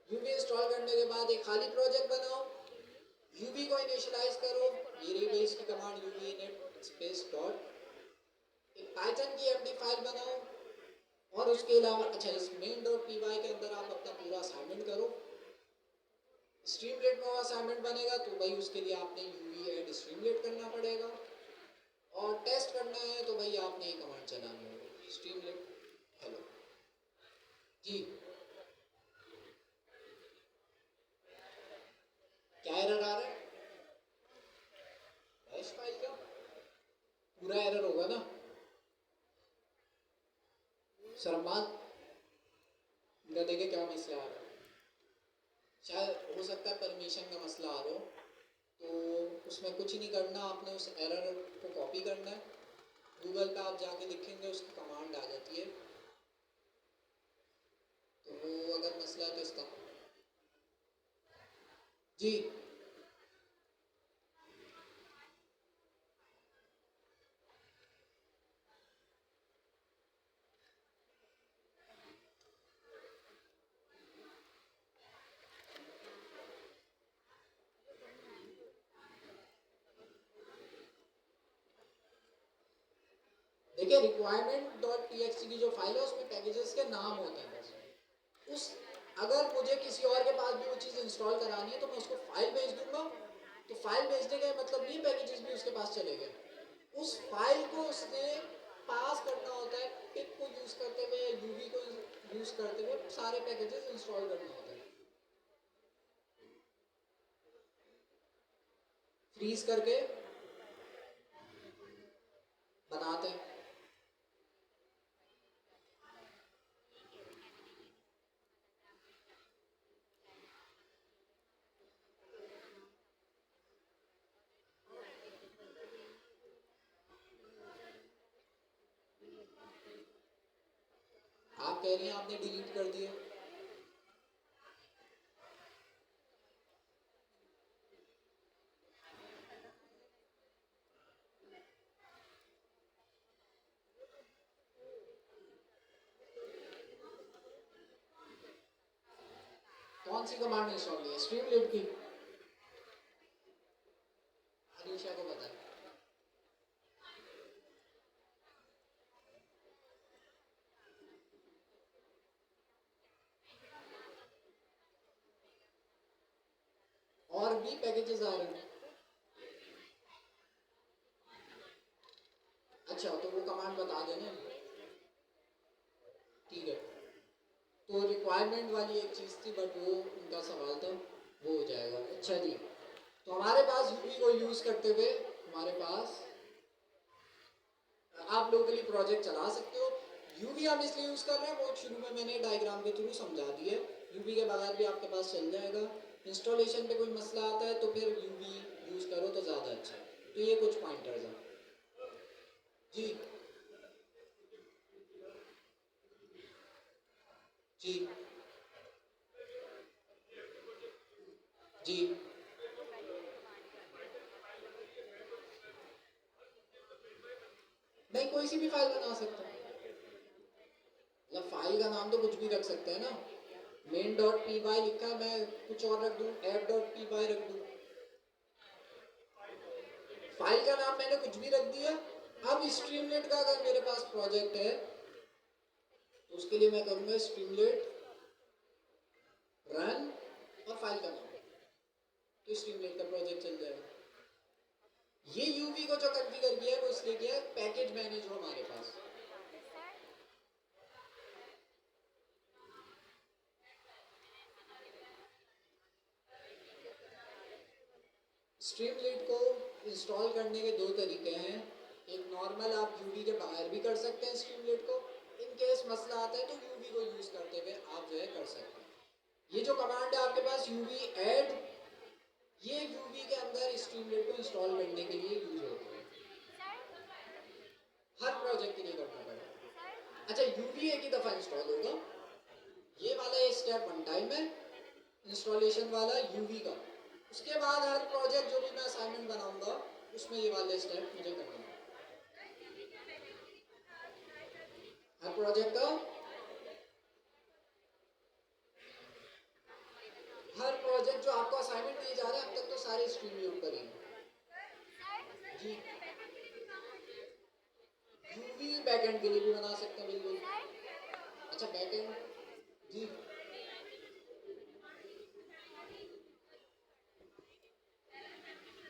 S1: यूवी इंस्टॉल करने के बाद एक खाली प्रोजेक्ट बनाओ, यूवी को इनिशियलाइज करो, मेरी बेस की command UV init space dot, एक पाइथन की एमडी फाइल बनाओ, और उसके अलावा अच्छा इस मेन डॉट पी वाई के अंदर आप अपना पूरा असाइनमेंट करो। स्ट्रीमलेट में वो असाइनमेंट बनेगा तो भाई उसके लिए आपने यूवी ऐड स्ट्रीमलेट करना पड़ेगा, और टेस्ट करना है तो भाई आपने ये कमांड चलानी होगी स्ट्रीमलेट हेलो। जी क्या एरर आ रहा है? हैश फाइल का पूरा एरर होगा ना सरमान? इनका देखे क्या मसला आ रहा है, शायद हो सकता है परमिशन का मसला आ रहा हो। तो उसमें कुछ नहीं करना, आपने उस एरर को कॉपी करना है, गूगल पे आप जाके लिखेंगे उसकी कमांड आ जाती है, तो वो अगर मसला है तो इसका जी देखिए रिक्वायरमेंट डॉट टीएक्सटी की जो फाइल है उसमें पैकेजेस के नाम होते हैं बस। उस अगर मुझे किसी और के पास भी वो चीज़ इंस्टॉल करानी है तो मैं उसको फाइल भेज दूंगा, तो फाइल भेजने का मतलब ये पैकेजेस भी उसके पास चले गए। उस फाइल को उसने पास करना होता है, पिक को यूज करते हुए या यूवी को यूज करते हुए सारे पैकेजेस इंस्टॉल करना होता है। फ्रीज करके बनाते हैं। आप कह रही हैं आपने डिलीट कर दिए, कौन सी कमांड इंस्टॉल की है? स्ट्रीमलीट की? अनीशा को पता है। और भी पैकेजेस आ रहे हैं? अच्छा तो वो कमांड बता देना, ठीक है। तो रिक्वायरमेंट वाली एक चीज़ थी बट वो उनका सवाल था, वो हो जाएगा। अच्छा जी, तो हमारे पास यूवी को यूज़ करते हुए हमारे पास आप लोगों के लिए प्रोजेक्ट चला सकते हो। यूवी हम इसलिए यूज़ कर रहे हैं, वो शुरू में मैंने डायग्राम के थ्रू समझा दिया। यूवी के बगैर भी आपके पास चल जाएगा। इंस्टॉलेशन पे कोई मसला आता है तो फिर यूवी यूज़ करो तो ज़्यादा अच्छा है। तो ये कुछ पॉइंटर्स हैं जी। जी जी मैं कोई सी भी फाइल बना सकता हूँ, मतलब फाइल का नाम तो कुछ भी रख सकते हैं ना। मेन डॉट पी वाई लिखा है, मैं कुछ और रख दूँ, ऐप डॉट पी वाई रख दूँ, फाइल का नाम मैंने कुछ भी रख दिया। अब स्ट्रीमलेट का अगर मेरे पास प्रोजेक्ट है तो उसके लिए मैं करूँगा स्ट्रीमलेट रन और फाइल का नाम, तो स्ट्रीमलेट का प्रोजेक्ट चल जाएगा। ये यूवी को जो कॉन्फ़िगर किया है वो इसलिए किया है पैकेज मैनेज हो हमारे पास। स्ट्रीमलीट को इंस्टॉल करने के दो तरीके हैं। एक नॉर्मल आप यूवी के बाहर भी कर सकते हैं स्ट्रीमलीट को, इन केस मसला आता है तो यूवी को यूज़ करते हुए आप जो है कर सकते हैं। ये जो कमांड है आपके पास यूवी ऐड, ये यूवी के अंदर स्ट्रीमलीट को इंस्टॉल करने के लिए यूज होती है। प्रोजेक्ट के लिए करना पड़ेगा। अच्छा, यूवी एक ही दफ़ा इंस्टॉल होगा, ये वाला ये स्टेप वन टाइम है इंस्टॉलेशन वाला यूवी का। उसके बाद हर प्रोजेक्ट जो भी मैं असाइनमेंट बनाऊंगा उसमें ये वाले स्टेप मुझे करना है। हर प्रोजेक्ट का हर प्रोजेक्ट जो आपको असाइनमेंट दिए जा रहे हैं अब तक तो सारे स्ट्रीम यूज करेंगे जी। यूवी बैकएंड के लिए भी बना सकते हैं बिल्कुल। अच्छा बैकएंड जी,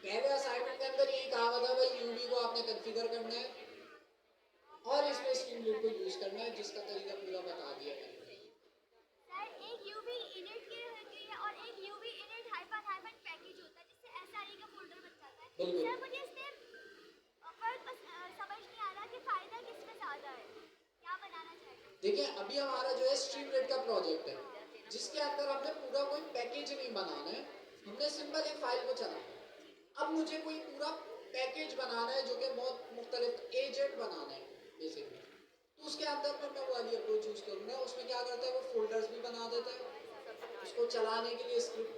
S1: पहले असाइनमेंट के अंदर यही कहा हुआ था भाई यूवी को आपने कॉन्फ़िगर करना है और इसमें स्ट्रीमलीट को यूज करना है, जिसका तरीका पूरा बता दिया है।
S3: सर एक यूवी इनिट की होती है और एक UV init hyper hyper package होता है जिससे एसआरई का फोल्डर बन जाता है।
S1: बिल्कुल।
S3: सर मुझे इसमें फर्क समझ नहीं आ रहा कि फायदा किसमें ज्यादा है, क्या बनाना चाहिए।
S1: देखिए अभी हमारा जो है स्ट्रीमलीट का प्रोजेक्ट है जिसके अंदर हमने पूरा कोई पैकेज नहीं बनाना है, हमने सिंपल एक फाइल को चलाना है। अब मुझे कोई पूरा पैकेज बनाना है जो कि बहुत मुख्तलिफ एजेंट बनाना है बेसिकली, तो उसके अंदर फिर मैं वो वाली अप्रोच यूज करूँगा। उसमें क्या करता है वो फोल्डर्स भी बना देता है, उसको चलाने के लिए स्क्रिप्ट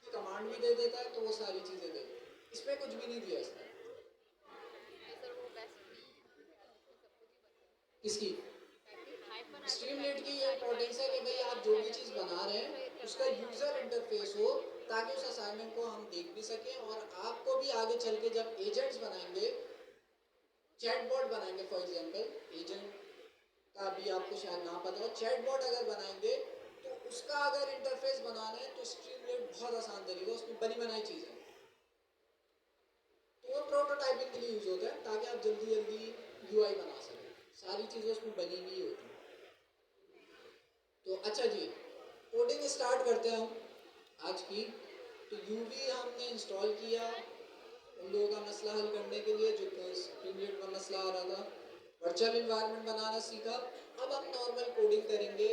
S1: की कमांड भी दे देता है, तो वो सारी चीज़ें दे देता है। इसमें कुछ भी नहीं दिया इसने। किसकी? स्ट्रीमलीट की ये इंपॉर्टेंस है कि भाई आप जो भी चीज़ बना रहे हैं उसका यूज़र इंटरफेस हो ताकि उस असाइनमेंट को हम देख भी सकें और आपको भी आगे चल के जब एजेंट्स बनाएंगे, चैटबॉट बनाएंगे फॉर एग्जांपल, एजेंट का भी आपको शायद ना पता हो, चैटबॉट अगर बनाएंगे तो उसका अगर इंटरफेस बनाना है तो स्ट्रीमलीट बहुत आसान तरीका, उसमें बनी बनाई चीज़ है, तो वो प्रोटोटाइपिंग के लिए यूज़ होता है ताकि आप जल्दी जल्दी यूआई बना सकें, सारी चीज़ें उसमें बनी हुई होती हैं। तो अच्छा जी, कोडिंग स्टार्ट करते हैं हम आज की। तो यूवी हमने इंस्टॉल किया उन लोगों का मसला हल करने के लिए जो स्ट्रीमलीट का मसला आ रहा था, वर्चुअल इन्वायरमेंट बनाना सीखा। अब हम नॉर्मल कोडिंग करेंगे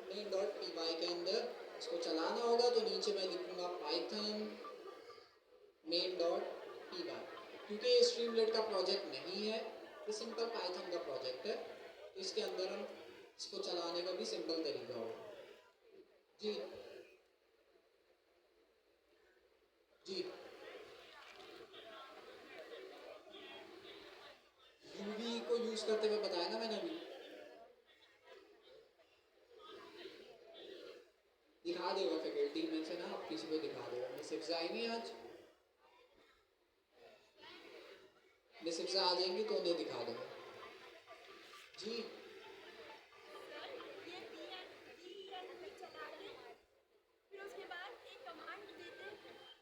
S1: main.py के अंदर, इसको चलाना होगा तो नीचे मैं लिखूंगा पाइथन main.py, क्योंकि ये स्ट्रीमलीट का प्रोजेक्ट नहीं है, ये सिंपल पाइथन का प्रोजेक्ट है, तो इसके अंदर हम इसको चलाने का भी सिंपल तरीका होगा जी। जी यूवी को यूज करते हुए बताया ना मैंने अभी, दिखा देगा फैकल्टी में से ना, आप किसी को दिखा देगा। मिस इफ्जा आई नहीं आज, मिस इफ्जा आ जाएंगी तो उन्हें दिखा देगा जी।
S3: फिर उसके बाद एक कमांड देते हैं,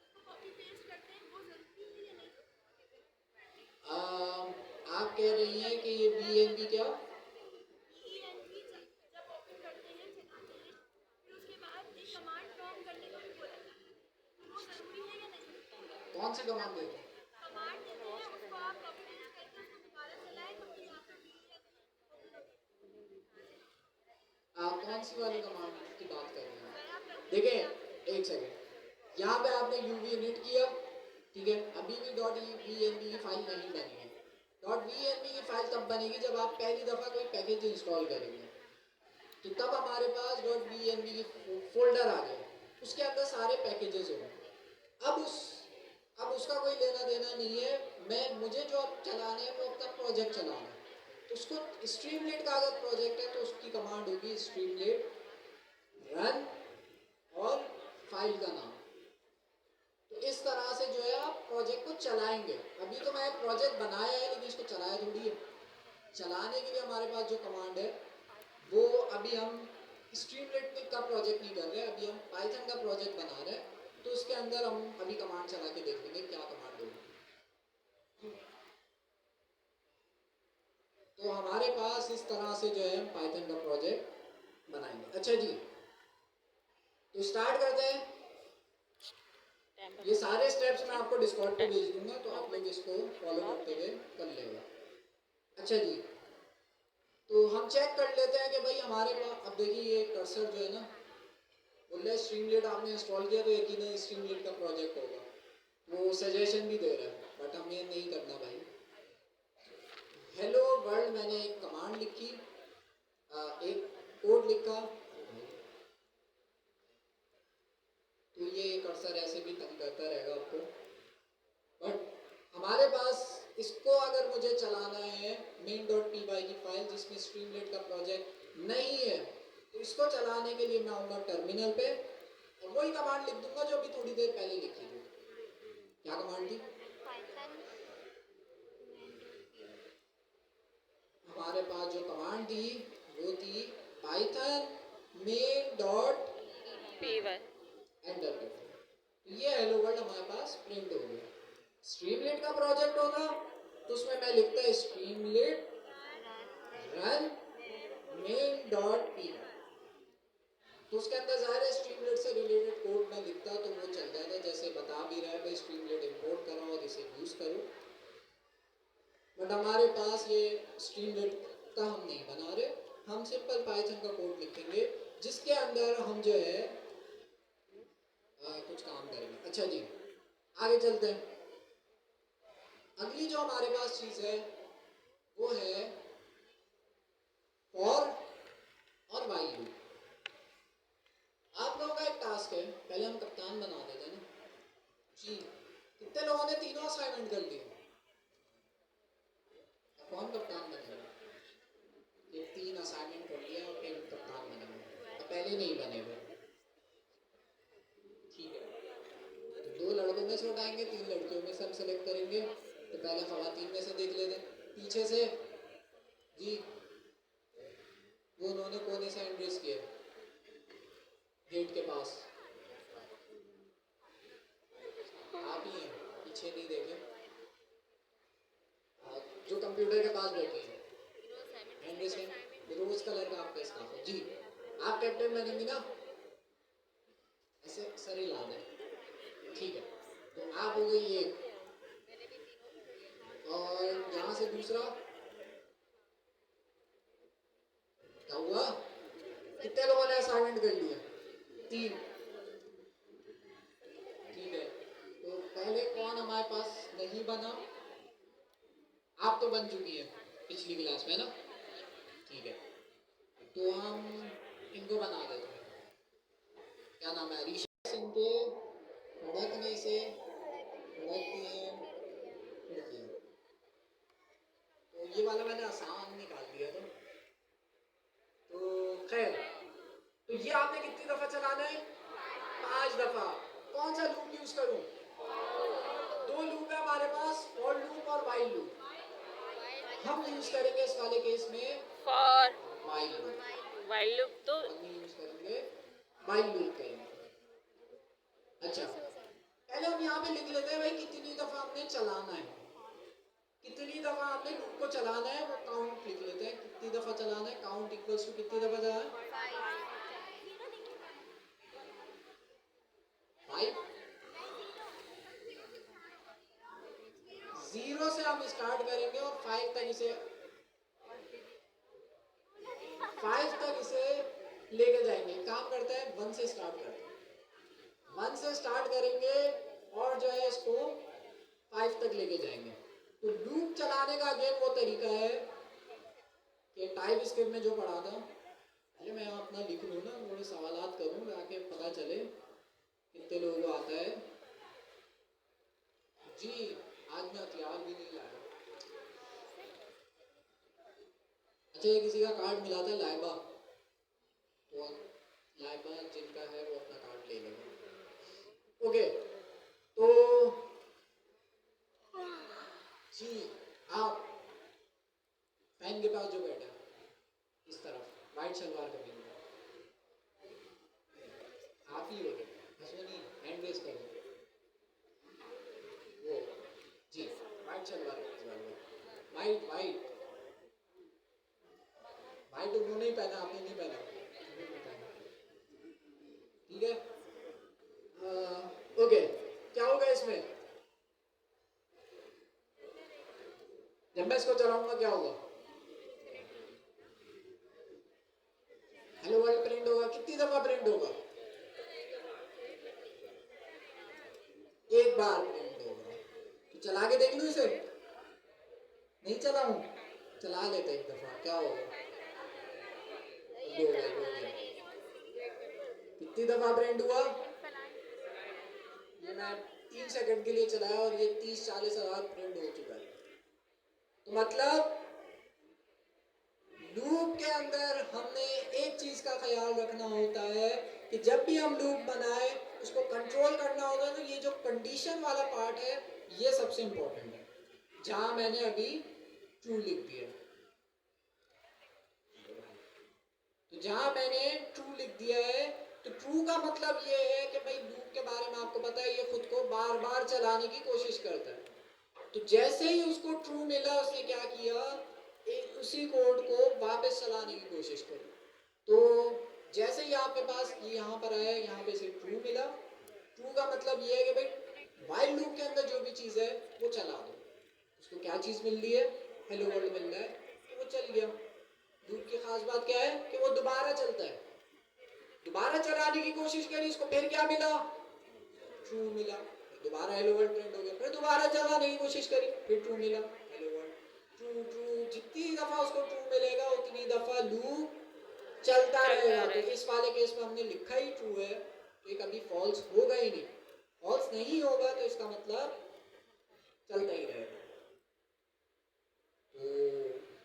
S3: उसको कॉपी पेस्ट करते हैं, वो जरूरी है या नहीं?
S1: आप कह रही हैं कि ये BNB क्या?
S3: ENV जब ओपन करते हैं चलाते हैं, फिर उसके बाद एक कमांड टर्म करने को भी बोला जाता है, तो वो जरूरी है या नहीं?
S1: कौन सी कमांड देते हैं?
S3: कमांड देते हैं, उसको आप कॉपी पेस्ट करके उसको दोबारा चलाएं तो फिर आपका
S1: आप कौन सी वाली कमांड की बात कर रहे हैं? देखिए एक सेकेंड, यहाँ पे आपने यूवी इनिट किया, ठीक है, अभी भी .vnb की फाइल नहीं बनी है। .vnb की फाइल तब बनेगी जब आप पहली दफ़ा कोई पैकेज इंस्टॉल करेंगे, तो तब हमारे पास .vnb की फोल्डर आ जाए, उसके अंदर सारे पैकेजेस होंगे। अब उसका कोई लेना देना नहीं है, मुझे जो अब चलाना है वो अपना प्रोजेक्ट चलाना है, तो उसको स्ट्रीमलीट का अगर प्रोजेक्ट है तो उसकी कमांड होगी स्ट्रीमलीट रन और फाइल का नाम। तो इस तरह से जो है आप प्रोजेक्ट को चलाएंगे। अभी तो मैं प्रोजेक्ट बनाया है लेकिन इसको चलाया थोड़ी है, चलाने के लिए हमारे पास जो कमांड है वो अभी हम स्ट्रीमलीट का प्रोजेक्ट नहीं कर रहे, अभी हम पाइथन का प्रोजेक्ट बना रहे हैं, तो उसके अंदर हम अभी कमांड चला के देख लेंगे क्या कमांड होगी। तो हमारे पास इस तरह से जो है हम पाइथन का प्रोजेक्ट बनाएंगे। अच्छा जी, तो स्टार्ट करते हैं। ये सारे स्टेप्स मैं आपको डिस्कॉर्ड पे भेज दूंगा, तो आप लोग इसको फॉलो करते हुए कर लेगा। अच्छा जी, तो हम चेक कर लेते हैं कि भाई हमारे पास, अब देखिए ये कर्सर जो है ना बोल रहा है स्ट्रीमलीट आपने इंस्टॉल किया तो यकीनन स्ट्रीमलीट का प्रोजेक्ट होगा, वो सजेशन भी दे रहा है, बट हमें नहीं करना भाई। हेलो वर्ल्ड मैंने मुझे चलाना है main.py की फाइल जिसमें स्ट्रीमलेट का प्रोजेक्ट नहीं है, तो इसको चलाने के लिए मैं आऊँगा टर्मिनल पे और वही कमांड लिख दूंगा जो अभी थोड़ी देर पहले लिखी थी। क्या कमांड थी? हमारे पास जो कमांड थी वो थी पाइथन main.py
S2: P1
S1: एंटर कर दो। ये हेलो वर्ल्ड हमारे पास प्रिंट हो गया। स्ट्रीमलेट का प्रोजेक्ट होगा तो उसमें मैं लिखता है स्ट्रीमलेट रन main.py, तो उसके अंदर ज़ाहिर है स्ट्रीमलेट से रिलेटेड कोड में लिखता तो वो चल जाता, जैसे बता भी रहा है भाई स्ट्रीमलेट इंपोर्ट करो और इसे यूज़ करो। बट हमारे पास ये स्ट्रीमलेट का हम नहीं बना रहे, हम सिंपल पाइथन का कोड लिखेंगे जिसके अंदर हम जो है कुछ काम करेंगे। अच्छा जी, आगे चलते हैं। अगली जो हमारे पास चीज़ है वो है फॉर और वाइल लूप। आप लोगों का एक टास्क है, पहले हम कप्तान बना देते हैं ना जी। कितने लोगों ने तीनों असाइनमेंट कर लिए? कौन कप्तान बनेगा? ये 3 असाइनमेंट कर लिया और फिर कप्तान बनेंगे, तो पहले नहीं बने हुए। ठीक है, तो 2 लड़कों में से उठाएंगे, 3 लड़कियों में से हम सेलेक्ट करेंगे। तो पहले खवातीन में से देख लेते हैं, पीछे से जी। वो उन्होंने कोने से एंड्रेस किया गेट के पास, आप ही हैं, पीछे नहीं देखे। जो कंप्यूटर के पास बैठे हैं एंड्रेस है, रोज कलर का आपका स्कार्फ है जी। आप कैप्टन बनेंगे ना, ऐसे सर ही ला दें। ठीक है, तो आप हो गई एक, और यहाँ से दूसरा क्या हुआ? कितने लोगों ने असाइनमेंट कर लिया? 3। ठीक है, तो पहले कौन हमारे पास नहीं बना? आप तो बन चुकी है पिछली क्लास में ना। ठीक है, तो हम इनको बना देते हैं। क्या नाम है? ऋषि सिंह के भड़कने से भड़कती है खिड़कियाँ। तो ये वाला मैंने आसान निकाल दिया था। तो खैर, तो ये आपने कितनी दफ़ा चलाना है? 5 दफ़ा। कौन सा लूप यूज़ करूँ? 2 लूप है हमारे पास, फॉर लूप और वाइल लूप। हम यूज़ करेंगे इस वाले केस में
S2: for
S1: while loop.
S2: while loop तो
S1: हम यूज़ करेंगे वाइल लूप करेंगे। अच्छा, पहले हम यहाँ पे लिख लेते हैं भाई कितनी दफ़ा हमने चलाना है, कितनी दफ़ा आपने लूप को चलाना है वो काउंट लिख लेते हैं। कितनी दफ़ा चलाना है, काउंट इक्वल्स टू कितनी दफ़ा चलाना है? 5। 0 से हम स्टार्ट करेंगे और 5 तक इसे लेके जाएंगे। काम करते हैं 1 से स्टार्ट करते हैं, 1 से स्टार्ट करेंगे और जो है इसको 5 तक लेके जाएंगे। तो लूप चलाने का अगेन वो तरीका है कि टाइप स्क्रिप्ट में जो पढ़ा था, पहले मैं अपना लिख लूँ ना, थोड़े सवालात करूँ ताकि पता चले कितने लोगों को आता है जी। आज मैं हथियार भी नहीं लाया। अच्छा, ये किसी का कार्ड मिला था लाइबा, तो लाइबा जिनका है वो अपना कार्ड ले लेगा। ओके, तो जी आप फैन के पास जो बैठा है इस तरफ वाइट शलवार का पहन आप ही हो, हंसो नहीं, हैंड रेस करो। वो जी white salwar white white white उन्होंने ही पहना, आपने नहीं पहना। ठीक है, ओके। क्या होगा इसमें? जब मैं इसको चलाऊंगा क्या होगा? हेलो वर्ल्ड प्रिंट होगा। कितनी दफा प्रिंट होगा? एक बार प्रिंट होगा। तो चला के देख लूं इसे? नहीं चलाऊं? चला लेते एक दफा, क्या होगा? कितनी दफा प्रिंट हुआ? ये मैं 3 सेकंड के लिए चलाया और ये 30-40 हज़ार प्रिंट हो चुका है। तो मतलब लूप के अंदर हमने एक चीज का ख्याल रखना होता है कि जब भी हम लूप बनाए उसको कंट्रोल करना होता है। तो ये जो कंडीशन वाला पार्ट है ये सबसे इंपॉर्टेंट है, जहां मैंने अभी ट्रू लिख दिया। तो जहां मैंने ट्रू लिख दिया है तो ट्रू का मतलब ये है कि भाई लूप के बारे में आपको पता है ये खुद को बार बार चलाने की कोशिश करता है। तो जैसे ही उसको ट्रू मिला उसने क्या किया, उसी कोड को वापस चलाने की कोशिश करी। तो जैसे ही आपके पास यहाँ पर आया, यहाँ पे से ट्रू मिला। ट्रू का मतलब ये है कि भाई व्हाइल लूप के अंदर जो भी चीज़ है वो चला दो। उसको क्या चीज़ मिल रही है, हेलो वर्ल्ड मिल रहा है, तो वो चल गया। लूप की खास बात क्या है कि वो दोबारा चलता है। दोबारा चलाने की कोशिश करी, इसको फिर क्या मिला, ट्रू मिला। दोबारा हेलो वर्ल्ड प्रिंट हो गया। फिर दोबारा चलाने की कोशिश करी, फिर ट्रू मिला, हेलो वर्ल्ड। ट्रू ट्रू, जितनी दफा उसको ट्रू मिलेगा उतनी दफा लूप चलता रहेगा। तो इस वाले केस में हमने लिखा ही ट्रू है, तो ये कभी फॉल्स होगा ही नहीं। फॉल्स नहीं होगा तो इसका मतलब चलता ही रहेगा। तो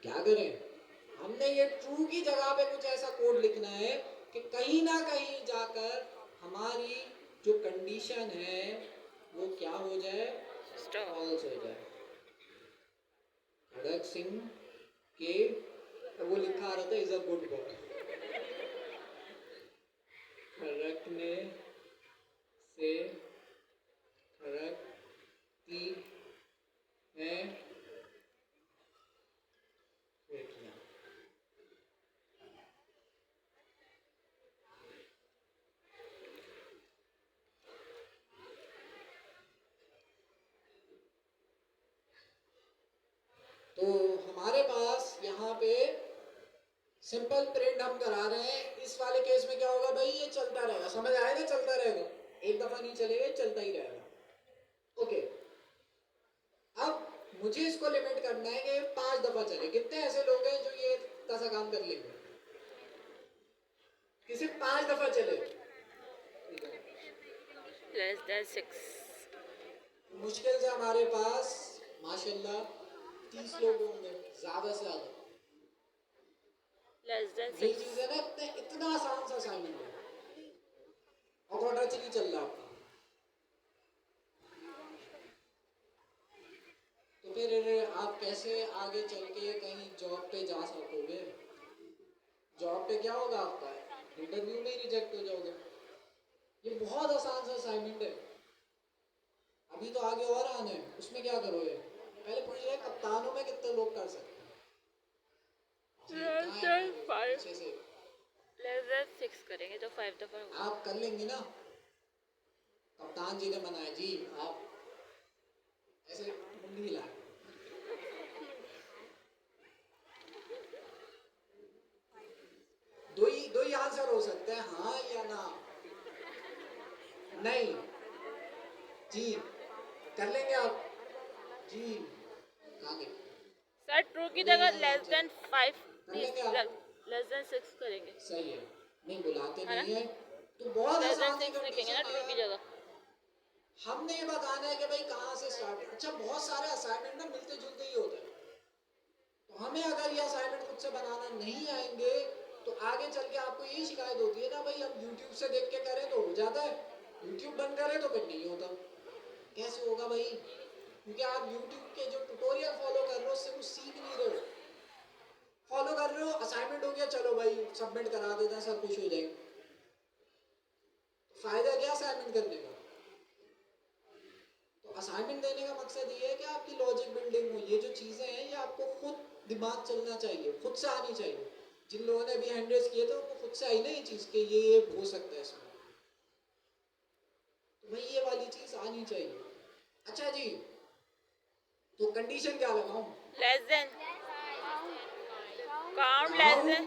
S1: क्या करें, हमने ये ट्रू की जगह पे कुछ ऐसा कोड लिखना है कि कहीं ना कहीं जाकर हमारी जो कंडीशन है वो क्या हो जाए, फॉल्स हो जाए। खड़क सिंह के वो लिखा आ रहा था इज अ गुड बॉय, खड़कने से खड़कती है खिड़कियां। तो हमारे पास यहाँ पे सिंपल प्रिंट हम करा रहे हैं। इस वाले केस में क्या होगा भाई, ये चलता रहेगा। समझ आएगा, चलता रहेगा, एक दफा नहीं चलेगा, चलता ही रहेगा। ओके, अब मुझे इसको लिमिट करना है कि 5 दफा चले। कितने ऐसे लोग हैं जो ये ऐसा काम कर लेंगे कि सिर्फ 5 दफा चले?
S2: Less than 6.
S1: मुश्किल से हमारे पास माशाल्लाह 30 लोग होंगे ज्यादा से ज्यादा।
S2: Less than
S1: ये
S2: 6.
S1: चीज है ना, इतना आसान सा असाइनमेंट है और क्वाड्रेचर नहीं चल रहा आपका। तो फिर आप कैसे आगे चल के कहीं जॉब पे जा सकोगे? जॉब पे क्या होगा आपका, इंटरव्यू में ही रिजेक्ट हो जाओगे। ये बहुत आसान सा असाइनमेंट है। अभी तो आगे और आने हैं, उसमें क्या करोगे? पहले पूछिए कप्तानों में कितने लोग कर सकते हैं? जी,
S2: Less
S1: कहाँ है
S2: than
S1: वो?
S2: 5.
S1: पीछे से
S2: Less than 6 करेंगे तो 5 दफा होगा.
S1: आप कर लेंगे ना? कप्तान जी ने बनाया जी, आप ऐसे मुंडी हिलाए। दो ही आंसर हो सकते हैं, हाँ या ना। नहीं जी, कर लेंगे आप जी, आगे
S2: सर ट्रू की जगह लेस देन 5, लेस देन 6 करेंगे.
S1: सही है, नहीं बुलाते
S2: है ना?
S1: नहीं है तो बहुत
S2: लेस देन
S1: आसान सी
S2: 6 लिखेंगे ना
S1: कंडीशन
S2: ट्रू की
S1: है।
S2: जगह.
S1: हमने ये बताना है कि भाई कहाँ से स्टार्ट। अच्छा, बहुत सारे असाइनमेंट ना मिलते जुलते ही होते हैं, तो हमें अगर ये असाइनमेंट खुद से बनाना नहीं आएंगे तो आगे चल के आपको यही शिकायत होती है ना भाई, हम YouTube से देख के करें तो हो जाता है, YouTube बंद करें तो फिर नहीं होता। कैसे होगा भाई? क्योंकि आप YouTube के जो ट्यूटोरियल फॉलो कर रहे हो उससे कुछ सीख नहीं रहे हो। फॉलो कर रहे हो, असाइनमेंट हो गया, चलो भाई सबमिट करा देते हैं, सब कुछ हो जाएगा। फायदा क्या असाइनमेंट करने का? तो असाइनमेंट देने का मकसद ये है कि आपकी लॉजिक बिल्डिंग हो। ये जो चीज़ें हैं ये आपको खुद दिमाग चलना चाहिए, खुद से आनी चाहिए। जिन लोगों ने अभी हैंड रेस किए थे उनको खुद से आई ना ये चीज़ कि ये हो सकता है इसमें, तो भाई ये वाली चीज़ आनी चाहिए। अच्छा जी, तो कंडीशन क्या लगाऊं?
S2: Less than count less than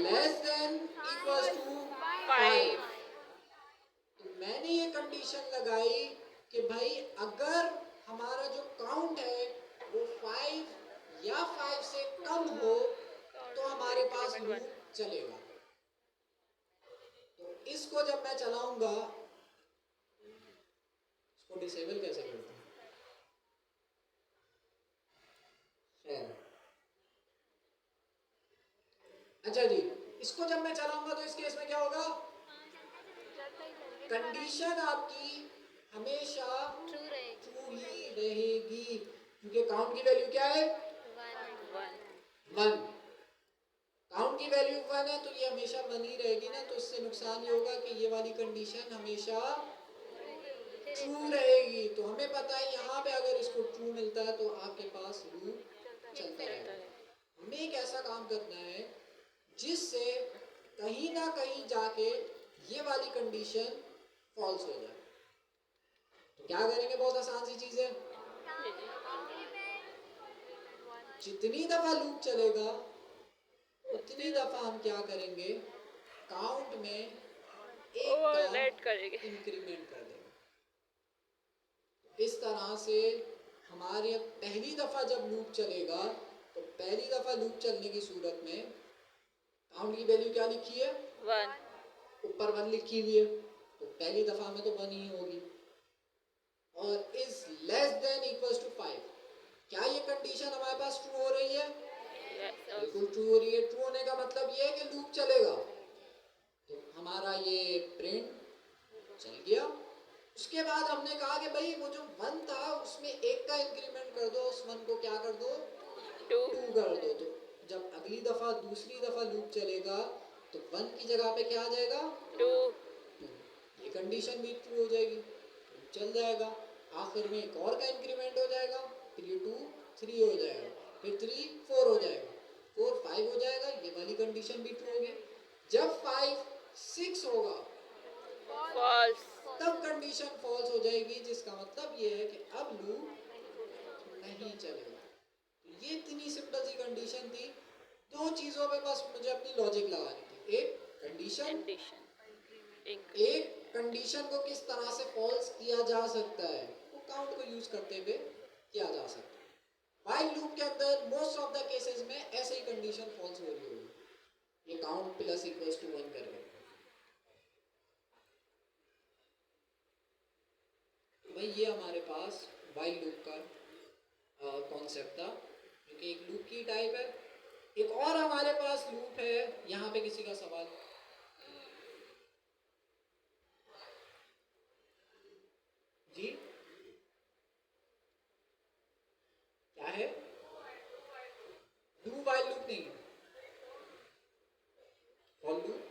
S1: less than equals to 5।
S2: 5.
S1: तो मैंने ये कंडीशन लगाई कि भाई अगर हमारा जो काउंट है वो 5 या 5 से कम हो तो हमारे पास लूप चलेगा। तो इसको जब मैं चलाऊंगा, इसको डिसेबल कैसे करते हैं? इसको जब मैं चलाऊंगा तो इस केस में क्या होगा, कंडीशन आपकी हमेशा
S3: ट्रू रहेगी
S1: ट्रू ही रहेगी, क्योंकि काउंट की वैल्यू क्या है, 1। काउंट की वैल्यू 1 है तो ये हमेशा 1 ही रहेगी ना, तो इससे नुकसान ये होगा कि ये वाली कंडीशन हमेशा ट्रू रहेगी। तो हमें पता है यहाँ पे अगर इसको ट्रू मिलता है तो आपके पास लूप चलता रहेगा। हमें एक ऐसा काम करना है जिससे कहीं ना कहीं जाके ये वाली कंडीशन फॉल्स हो जाए। तो क्या करेंगे, बहुत आसान सी चीज है, जितनी दफा लूप चलेगा उतनी दफा हम क्या करेंगे, काउंट में एक
S2: ओवरराइड
S1: का
S2: करेंगे।
S1: इंक्रीमेंट कर देंगे। इस तरह से हमारे पहली दफा जब लूप चलेगा तो पहली दफा लूप चलने की सूरत में काउंट की वैल्यू क्या लिखी है,
S2: 1
S1: ऊपर 1 लिखी हुई है, तो पहली दफा में तो 1 ही होगी। और is less than equals to 5, क्या ये कंडीशन हमारे पास ट्रू हो रही है, बिल्कुल ट्रू हो रही है। ट्रू होने का मतलब ये है कि लूप चलेगा। तो हमारा ये प्रिंट चल गया। उसके बाद हमने कहा कि भाई वो जो 1 था उसमें एक का इंक्रीमेंट कर दो, उस 1 को क्या कर दो,
S2: 2
S1: 2 कर दो। तो जब अगली दफा दूसरी दफा लूप चलेगा तो 1 की जगह पे क्या आ जाएगा,
S2: 2
S1: 2। ये कंडीशन भी ट्रू हो जाएगी, लूप चल जाएगा। आखिर में एक और का इंक्रीमेंट हो जाएगा, फिर ये 2 3 हो जाएगा, फिर 3 4 हो जाएगा, 4 5 हो जाएगा, ये वाली कंडीशन भी ट्रू होगी। जब 5 6 होगा
S2: फॉल्स।
S1: तब कंडीशन फॉल्स हो जाएगी, जिसका मतलब ये है कि अब लूप नहीं चलेगा। ये इतनी सिंपल सी कंडीशन थी। दो चीजों पे बस मुझे अपनी लॉजिक लगानी थी, एक कंडीशन,
S2: कंडीशन
S1: एक कंडीशन को किस तरह से फॉल्स किया जा सकता है वो काउंट को यूज करते हुए किया जा सकता है। व्हाइल लूप के अंदर मोस्ट ऑफ द केसेस में ऐसे ही कंडीशन फॉल्स हो रही होगी, ये काउंट प्लस इक्वल्स टू 1 करके। भाई ये हमारे पास व्हाइल लूप का कॉन्सेप्ट था, जो कि एक लूप की टाइप है। एक और हमारे पास लूप है, यहाँ पे किसी का सवाल, जी क्या है, डू व्हाइल लूप नहीं, फॉर लूप,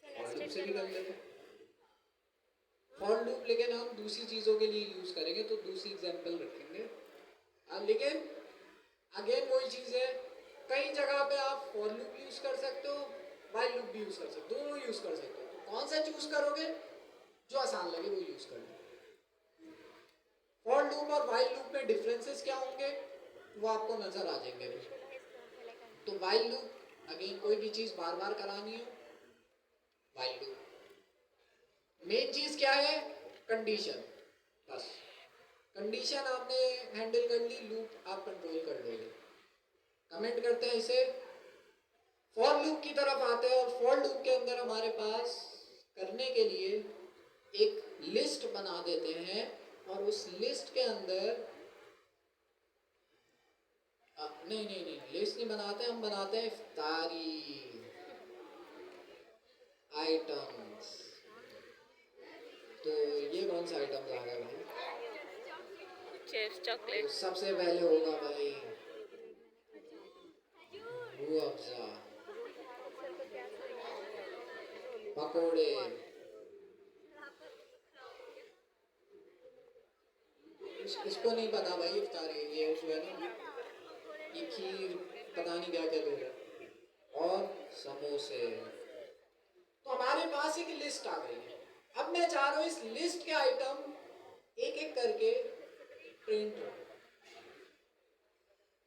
S1: फॉर लूप से भी कर लेते हैं फॉर लूप, लेकिन हम दूसरी चीजों के लिए यूज करेंगे तो दूसरी एग्जांपल रखेंगे। लेकिन अगेन वही चीज है, कई जगह पे आप फॉर लूप यूज कर सकते हो, व्हाइल लूप भी यूज कर सकते हो, दोनों यूज कर सकते हो। तो कौन सा चूज करोगे, जो आसान लगे वो यूज कर लो। फॉर लूप और व्हाइल लूप में डिफरेंसेस क्या होंगे वो आपको नजर आ जाएंगे। तो व्हाइल लूप अगेन कोई भी चीज बार बार करानी हो, व्हाइल लूप मेन चीज क्या है, कंडीशन, बस कंडीशन आपने हैंडल कर ली, लूप आप कंट्रोल कर लोगे। कमेंट करते हैं इसे। फॉर लूप की तरफ आते हैं, और फॉर लूप के अंदर हमारे पास करने के लिए एक लिस्ट बना देते हैं, और उस लिस्ट के अंदर नहीं नहीं नहीं, लिस्ट नहीं बनाते, हम बनाते हैं इफ्तारी आइटम्स। तो ये कौन सा आइटम्स आ गया भाई,
S2: चिप्स
S1: तो
S2: चॉकलेट।
S1: सबसे पहले होगा भाई रूह अफ़ज़ा, पकोड़े, इसको नहीं पता भाई इफ्तारी, ये जो है ना ये खीर पता नहीं क्या क्या लोग हैं, और समोसे। तो हमारे पास एक लिस्ट आ गई है। अब मैं चाह रहा हूँ इस लिस्ट के आइटम एक एक करके प्रिंट हो,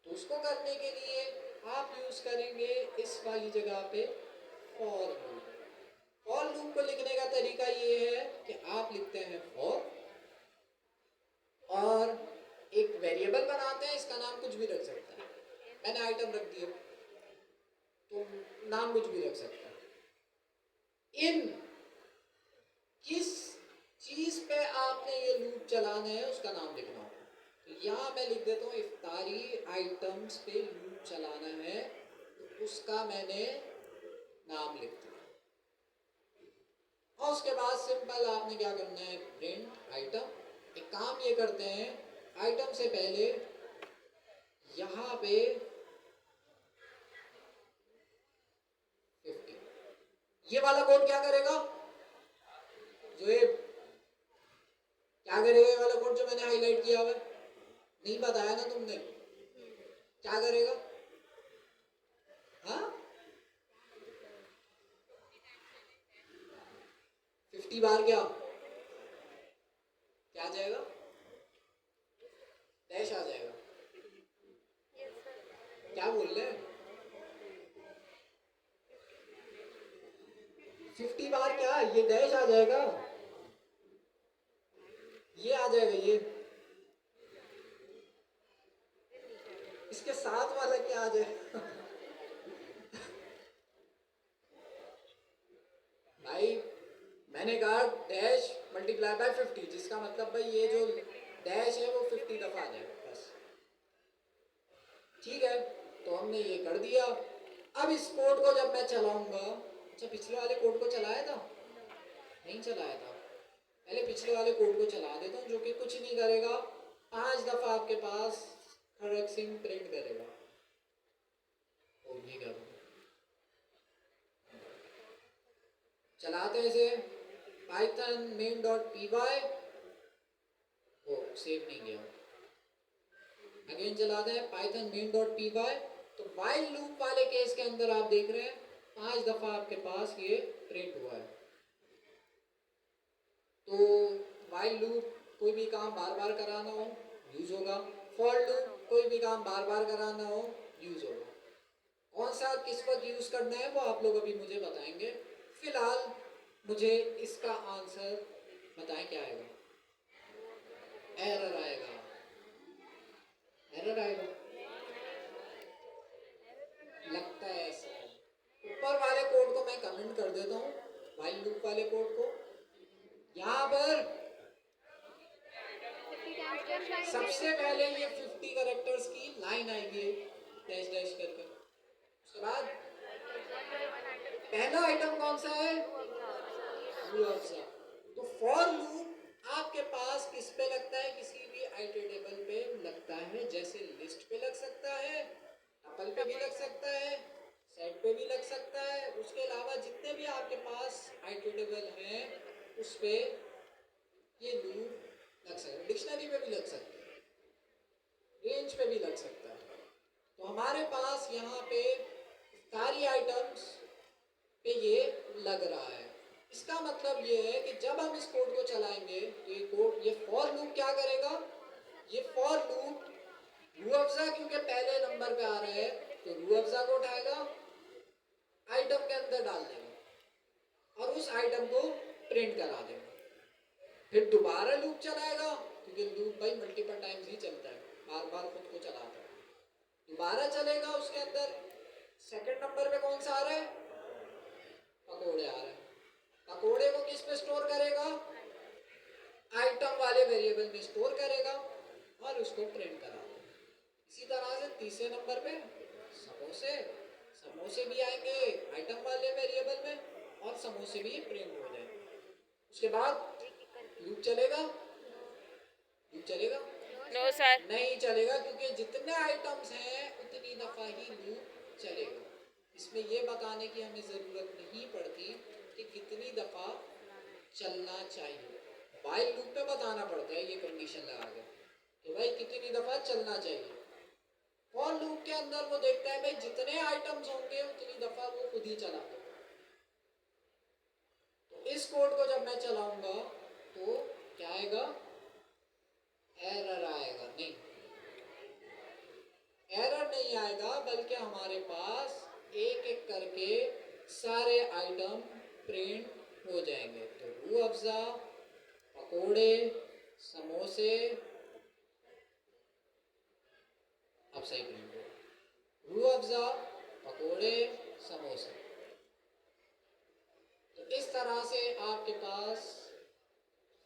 S1: तो उसको करने के लिए आप यूज करेंगे इस वाली जगह पे फॉर लूप। फॉर लूप को लिखने का तरीका ये है कि आप लिखते हैं फॉर, और एक वेरिएबल बनाते हैं, इसका नाम कुछ भी रख सकता है, मैंने आइटम रख दिया तो नाम कुछ भी रख सकता है। इन किस चीज पे आपने ये लूप चलाना है उसका नाम लिखना होगा। तो यहाँ मैं लिख देता हूँ इफ्तारी आइटम्स पे लूप चलाना है, तो उसका मैंने नाम लिख दिया। और उसके बाद सिंपल आपने क्या करना है, प्रिंट आइटम। एक काम ये करते हैं, आइटम से पहले यहाँ पे 50, ये वाला कोड क्या करेगा, जो ये क्या करेगा, ये वाला कोड जो मैंने हाईलाइट किया हुआ है, नहीं बताया ना तुमने, क्या करेगा, हाँ 50 बार क्या क्या आ जाएगा, डैश आ जाएगा। क्या बोल रहे हैं, 50 बार क्या, ये डैश आ जाएगा, ये आ जाएगा, ये इसके साथ वाला क्या आ जाएगा भाई मैंने कहा डैश मल्टीप्लाई बाय 50, जिसका मतलब भाई ये जो डैश है वो 50 दफा आ जाएगा बस। ठीक है, तो हमने ये कर दिया। अब इस कोड को जब मैं चलाऊंगा, अच्छा पिछले वाले कोड को चलाया था, नहीं चलाया था, पहले पिछले वाले कोड को चला देता हूँ, जो कि कुछ नहीं करेगा, 5 दफा आपके पास खड़क सिंह प्रिंट करेगा। और ये क्या चलाते हैं इसे, Python main dot P Y, oh save नहीं किया, अगेन चलाते हैं Python main dot P Y. तो वाइल लूप वाले केस के अंदर आप देख रहे हैं 5 दफा आपके पास ये प्रिंट हुआ है। तो वाइल लूप कोई भी काम बार बार कराना हो यूज होगा, फॉर लूप कोई भी काम बार बार कराना हो यूज होगा। कौन सा किस वक्त यूज करना है वो आप लोग अभी मुझे बताएंगे। फिलहाल मुझे इसका आंसर बताएं क्या आएगा, एरर आएगा, एरर आएगा, लगता है ऐसा। ऊपर वाले कोड को मैं कमेंट कर देता हूँ, वाइल लूप वाले कोड को। यहाँ पर सबसे पहले ये 50 कैरेक्टर्स की लाइन आएगी डैश डैश करके। उसके बाद पहला आइटम कौन सा है, तो फॉर लूप आपके पास किस पे लगता है, किसी भी आइटरेबल पे लगता है, जैसे लिस्ट पे लग सकता है, टपल पे भी लग सकता है, सेट पे भी लग सकता है। उसके अलावा जितने भी आपके पास आइटरेबल हैं उस पे ये लूप लग सकता है, डिक्शनरी पे भी लग सकता है, रेंज पे भी लग सकता है। तो हमारे पास यहाँ पे सारी आइटम्स पे ये लग रहा है। इसका मतलब ये है कि जब हम इस कोड को चलाएंगे तो ये कोड, ये फॉर लूप क्या करेगा, ये फॉर लूप रू अफ़ज़ा क्योंकि पहले नंबर पे आ रहा है तो रू अफ़ज़ा को उठाएगा, आइटम के अंदर डाल देगा और उस आइटम को प्रिंट करा देगा। फिर दोबारा लूप चलाएगा, क्योंकि लूप भाई मल्टीपल टाइम्स ही चलता है, बार बार खुद को चलाता है। दोबारा चलेगा, उसके अंदर सेकंड नंबर पे कौन सा आ रहा है, पकोड़े आ रहे हैं। पकोड़े को किस पे स्टोर करेगा, आइटम वाले वेरिएबल में स्टोर करेगा और उसको प्रिंट करा देगा। इसी तरह से तीसरे नंबर पे समोसे, समोसे भी आएंगे आइटम वाले वेरिएबल में और समोसे भी प्रिंट हो जाएंगे। उसके बाद लूप चलेगा, लूप चलेगा,
S2: नो सर,
S1: नहीं चलेगा, क्योंकि जितने आइटम्स हैं उतनी दफा ही लूप चलेगा। इसमें ये बताने की हमें जरूरत नहीं पड़ती कि कितनी दफा चलना चाहिए, वाइल लूप पे बताना पड़ता है ये कंडीशन लगा के कि भाई कितनी दफा चलना चाहिए। फॉर लूप के अंदर वो देखता है भाई जितने आइटम्स होंगे उतनी दफा वो खुद ही चलाता है। तो इस कोड को जब मैं चलाऊंगा तो क्या आएगा, एरर आएगा, नहीं एरर नहीं आएगा, बल्कि हमारे पास एक एक करके सारे आइटम प्रिंट हो जाएंगे। तो रू अफ़ज़ा, पकोड़े, समोसे, अब सही प्रिंट हो, रू अफ़ज़ा, पकोड़े, समोसे। तो इस तरह से आपके पास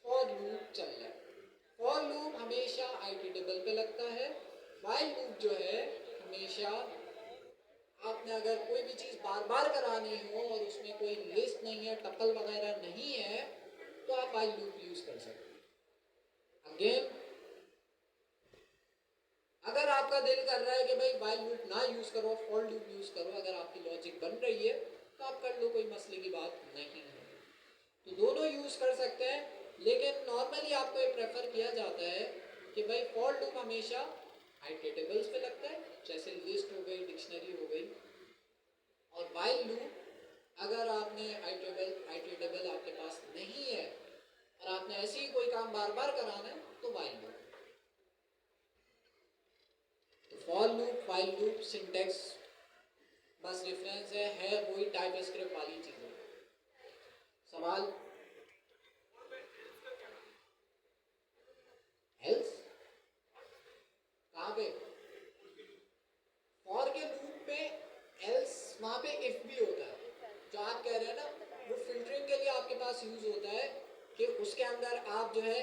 S1: फॉर लूप चल रहा है। फॉर लूप हमेशा आइटरेबल पे लगता है, वाइल लूप जो है हमेशा आपने अगर कोई भी चीज़ बार बार करानी हो और उसमें कोई लिस्ट नहीं है, टपल वगैरह नहीं है, तो आप वाइल लूप यूज कर सकते हैं। अगेन, अगर आपका दिल कर रहा है कि भाई वाइल लूप ना यूज करो, फॉर लूप यूज करो, अगर आपकी लॉजिक बन रही है तो आप कर लो, कोई मसले की बात नहीं है। तो दोनों यूज कर सकते हैं, लेकिन नॉर्मली आपको ये प्रेफर किया जाता है कि भाई फॉर लूप हमेशा आइटरेटेबल्स पे लगता है, जैसे लिस्ट हो गई, डिक्शनरी हो गई। और वाइल लूप अगर आपने आइटरेटेबल आपके पास नहीं है और आपने ऐसे ही कोई काम बार बार कराना है, तो वाइल लूप। तो for loop, while loop, syntax बस डिफरेंस है वही टाइप स्क्रिप्ट वाली चीजें। सवाल? एल्स कहाँ पे? फॉर के लूप में एल्स वहां पे इफ भी होता है, जो आप कह रहे हैं ना, वो फिल्टरिंग के लिए आपके पास यूज होता है कि उसके अंदर आप जो है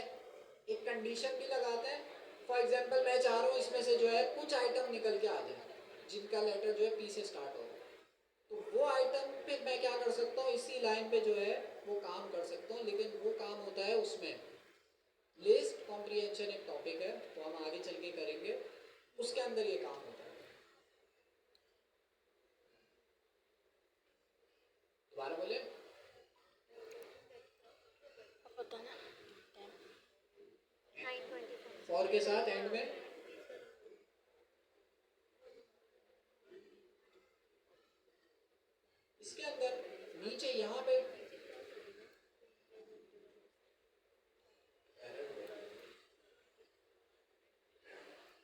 S1: एक कंडीशन भी लगाते हैं। फॉर एग्जांपल, मैं चाह रहा हूँ इसमें से जो है कुछ आइटम निकल के आ जाए जिनका लेटर जो है पी से स्टार्ट हो, तो वो आइटम पे मैं क्या कर सकता हूँ, इसी लाइन पे जो है वो काम कर सकता हूँ। लेकिन वो काम होता है उसमें लिस्ट कॉम्प्रिहेंशन एक टॉपिक है, तो हम आगे चल के करेंगे, उसके अंदर ये काम होता है। दोबारा बोले?
S2: पता ना
S1: फॉर के साथ एंड में इसके अंदर नीचे यहाँ पे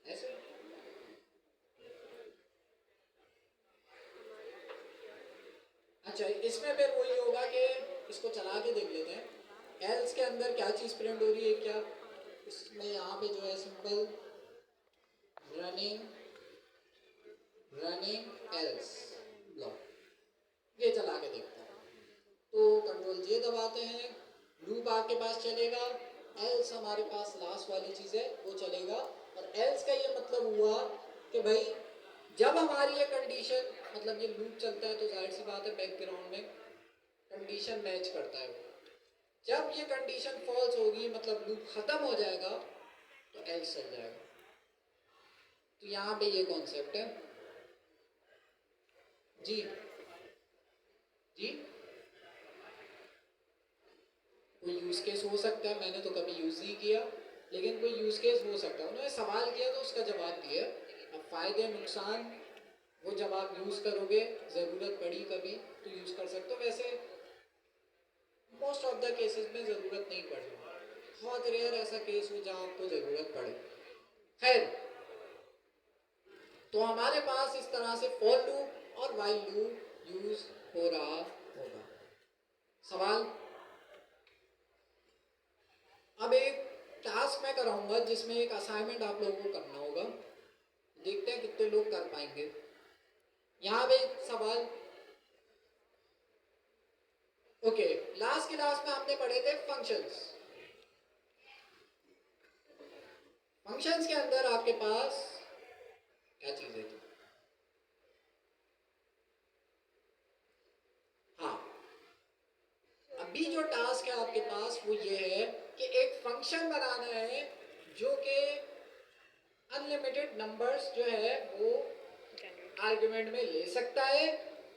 S1: ऐसे अच्छा, इसमें फिर वही होगा कि इसको चला के देख लेते हैं एल्स के अंदर क्या चीज प्रिंट हो रही है। क्या इसमें यहाँ पे जो है सिंपल रनिंग एल्स ब्लॉक, ये चला के देखते हैं। तो कंट्रोल जे दबाते हैं, लूप आपके पास चलेगा, एल्स हमारे पास लास्ट वाली चीज है वो चलेगा। और एल्स का ये मतलब हुआ कि भाई जब हमारी ये कंडीशन, मतलब ये लूप चलता है तो जाहिर सी बात है बैकग्राउंड में कंडीशन मैच करता है। जब ये कंडीशन फॉल्स होगी, मतलब लूप खत्म हो जाएगा, तो एल्स चल जाएगा। तो यहाँ पे ये कॉन्सेप्ट है जी। जी, कोई यूज केस हो सकता है, मैंने तो कभी यूज नहीं किया, लेकिन कोई यूज केस हो सकता है। उन्होंने सवाल किया तो उसका जवाब दिया। अब फायदे नुकसान वो जब आप यूज करोगे, जरूरत पड़ी कभी तो यूज कर सकते हो। वैसे मोस्ट ऑफ द केसेस में जरूरत नहीं पड़ेगी, बहुत रेयर ऐसा केस हो जहाँ आपको जरूरत पड़े। खैर, तो हमारे पास इस तरह से फॉर लूप और वाइल लूप यूज हो रहा होगा। सवाल? अब एक टास्क मैं कराऊंगा जिसमें एक असाइनमेंट आप लोगों को करना होगा, देखते हैं कितने लोग कर पाएंगे। यहाँ पे एक सवाल, ओके, लास्ट क्लास में हमने पढ़े थे फंक्शंस। फंक्शंस के अंदर आपके पास क्या चीजें थी? हाँ, अभी जो टास्क है आपके पास वो ये है कि एक फंक्शन बनाना है जो कि अनलिमिटेड नंबर्स जो है वो आर्गुमेंट में ले सकता है,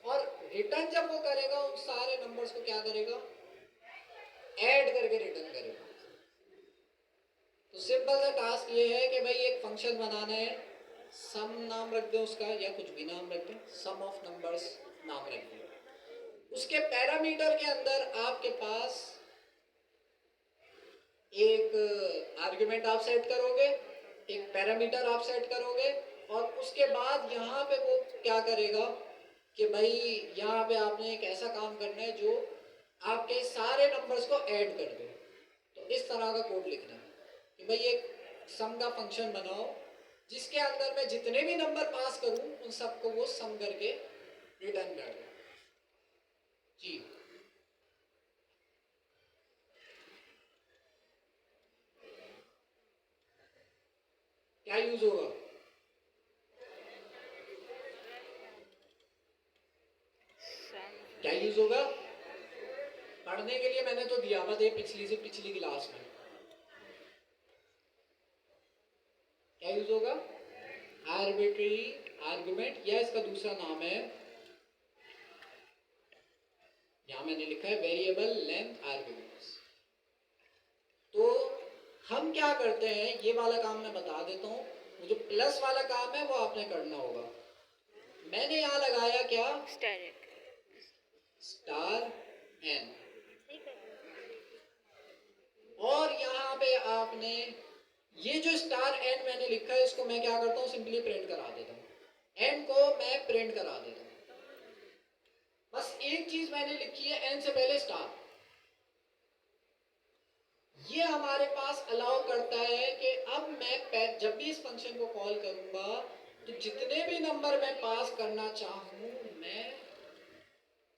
S1: और रिटर्न जब वो करेगा उन सारे नंबर्स को क्या करेगा, ऐड करके रिटर्न करेगा। तो सिंपल सा टास्क ये है कि भाई एक फंक्शन बनाना है, सम नाम रख दो उसका, या कुछ भी नाम रख दो, सम ऑफ नंबर्स नाम रख दो। उसके पैरामीटर के अंदर आपके पास एक आर्गुमेंट आप सेट करोगे, एक पैरामीटर आप सेट करोगे, और उसके बाद यहाँ पे वो क्या करेगा कि भाई यहाँ पे आपने एक ऐसा काम करना है जो आपके सारे नंबर्स को ऐड कर दे। तो इस तरह का कोड लिखना है कि भाई एक सम का फंक्शन बनाओ जिसके अंदर मैं जितने भी नंबर पास करूं उन सबको वो सम करके रिटर्न कर दे। जी, क्या यूज होगा? याद है पिछली से पिछली क्लास में क्या यूज होगा? आर्बिट्रेरी आर्गुमेंट, या इसका दूसरा नाम है, यहां मैंने लिखा है वेरिएबल लेंथ आर्गुमेंट्स। तो हम क्या करते हैं, ये वाला काम मैं बता देता हूँ, जो प्लस वाला काम है वो आपने करना होगा। मैंने यहाँ लगाया क्या? स्टार एन, और यहाँ पे आपने ये जो स्टार एन मैंने लिखा है इसको मैं क्या करता हूँ, सिंपली प्रिंट करा देता हूँ। एन को मैं प्रिंट करा देता हूँ। बस एक चीज मैंने लिखी है, एन से पहले स्टार। ये हमारे पास अलाउ करता है कि अब मैं जब भी इस फंक्शन को कॉल करूंगा तो जितने भी नंबर मैं पास करना चाहूं मैं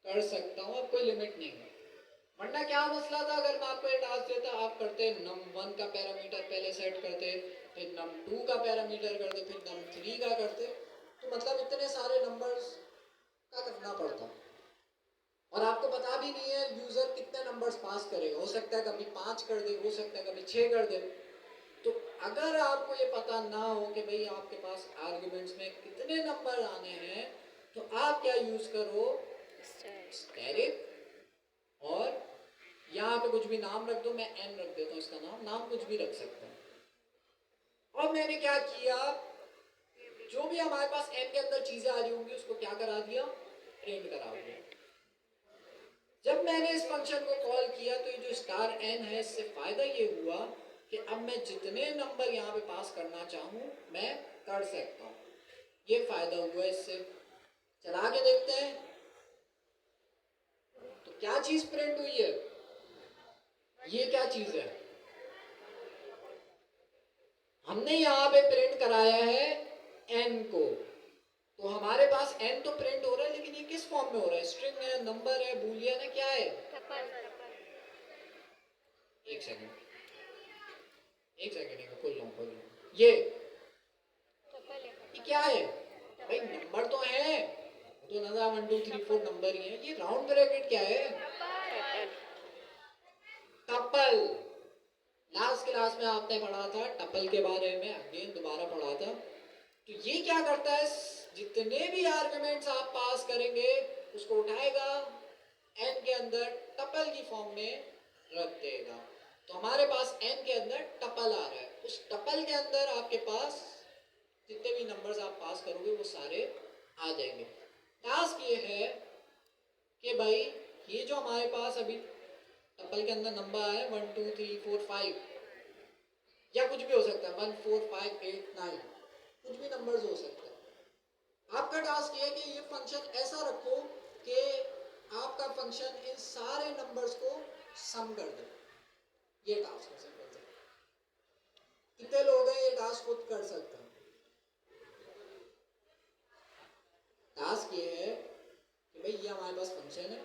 S1: कर सकता हूं, अब कोई लिमिट नहीं है। वरना क्या मसला था, अगर मैं आपको ये टास्क देता, आप करते num1 का पैरामीटर पहले सेट करते, फिर num2 का पैरामीटर करते, फिर num3 का करते, तो मतलब इतने सारे नंबर्स का करना पड़ता, और आपको पता भी नहीं है यूजर कितने नंबर्स पास करेगा। हो सकता है कभी 5 कर दे, हो सकता है कभी 6 कर दे। तो अगर आपको ये पता ना हो कि भाई आपके पास आर्गुमेंट्स में कितने नंबर आने हैं, तो आप क्या यूज करो, स्टैटिक, और यहाँ पे कुछ भी नाम रख दो, मैं एन रख देता हूँ इसका नाम कुछ भी रख सकता हूँ। और मैंने क्या किया, जो भी हमारे पास एन के अंदर चीजें आ रही होंगी उसको क्या करा दिया, प्रिंट करा दिया। जब मैंने इस फंक्शन को कॉल किया तो ये जो स्टार एन है, इससे फायदा ये हुआ कि अब मैं जितने नंबर यहाँ पे पास करना चाहूँ मैं कर सकता हूँ। ये फायदा हुआ इससे। चला के देखते हैं तो क्या चीज प्रिंट हुई है, ये क्या चीज है, हमने यहाँ पे प्रिंट कराया है एन को। तो हमारे पास एन तो प्रिंट हो रहा है, लेकिन ये किस फॉर्म में हो रहा है, स्ट्रिंग है, नंबर है, बूलियन है, क्या है? एक सेकंड खोल लो। ये क्या है भाई, नंबर तो है, तो नजर 1 2 3 4 नंबर ही है। ये राउंड ब्रैकेट क्या है, टपल। लास्ट क्लास में आपने पढ़ा था टपल के बारे में, अगेन दोबारा पढ़ा था। तो ये क्या करता है, जितने भी आर्गुमेंट्स आप पास करेंगे उसको उठाएगा, एन के अंदर टपल की फॉर्म में रख देगा। तो हमारे पास एन के अंदर टपल आ रहा है, उस टपल के अंदर आपके पास जितने भी नंबर्स आप पास करोगे वो सारे आ जाएंगे। टास्क ये है कि भाई ये जो हमारे पास अभी टपल के अंदर नंबर आए 1 2 3 4 5, या कुछ भी हो सकता है 1 4 5 8 9, कुछ भी नंबर्स हो सकता है। आपका टास्क ये है कि ये फंक्शन ऐसा रखो कि आपका फंक्शन इन सारे नंबर्स को सम कर दे। ये टास्क है सिंपल सा। कितने लोग हैं ये टास्क खुद कर सकते हैं? टास्क ये है कि भाई ये हमारे पास फंक्शन है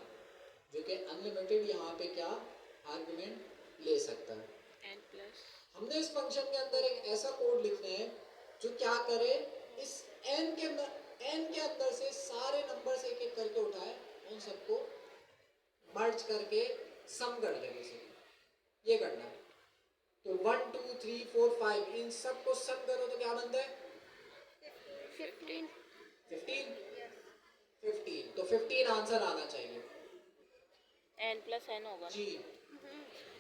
S1: जो कि अनलिमिटेड यहाँ पे क्या आर्गुमेंट ले सकता है। हमने इस फंक्शन के अंदर एक ऐसा कोड लिखना है जो क्या करे, इस n के अंदर से सारे नंबर्स एक एक करके उठाए, उन सबको मर्ज करके सम कर दे किसी। ये करना है। तो 1 2 3 4 5 इन सबको सम करो तो क्या बनता है, 15। तो 15 आंसर आना चाहिए।
S2: n प्लस n होगा
S1: जी।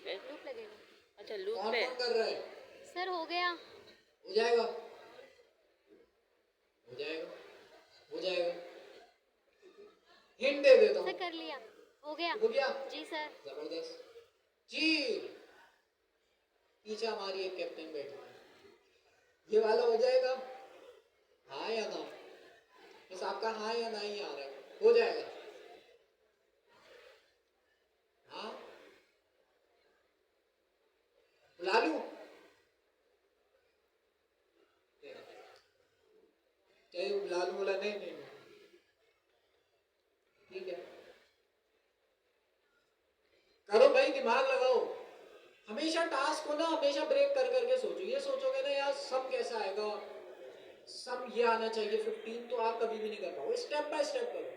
S2: लूप लगेगा। अच्छा लूप
S1: कौन
S2: पे
S1: कौन कर रहा है?
S3: सर हो गया।
S1: हो जाएगा, हो जाएगा, हो जाएगा। हिंट दे देता हूँ।
S3: सर कर लिया, हो गया।
S1: हो गया
S3: जी सर।
S1: जबरदस्त जी। पीछे हमारी एक कैप्टन बैठी है, ये वाला हो जाएगा, हाँ या ना? बस आपका हाँ या ना ही आ रहा है, हो जाएगा। हाँ बुला लूं? चाहे बुला लूं, बोला नहीं नहीं ठीक है, करो भाई, दिमाग लगाओ। हमेशा टास्क को ना हमेशा ब्रेक कर करके सोचो। ये सोचोगे ना यार सम कैसा आएगा, सम ये आना चाहिए 15, तो आप कभी भी नहीं कर पाओगे। स्टेप बाय स्टेप करो।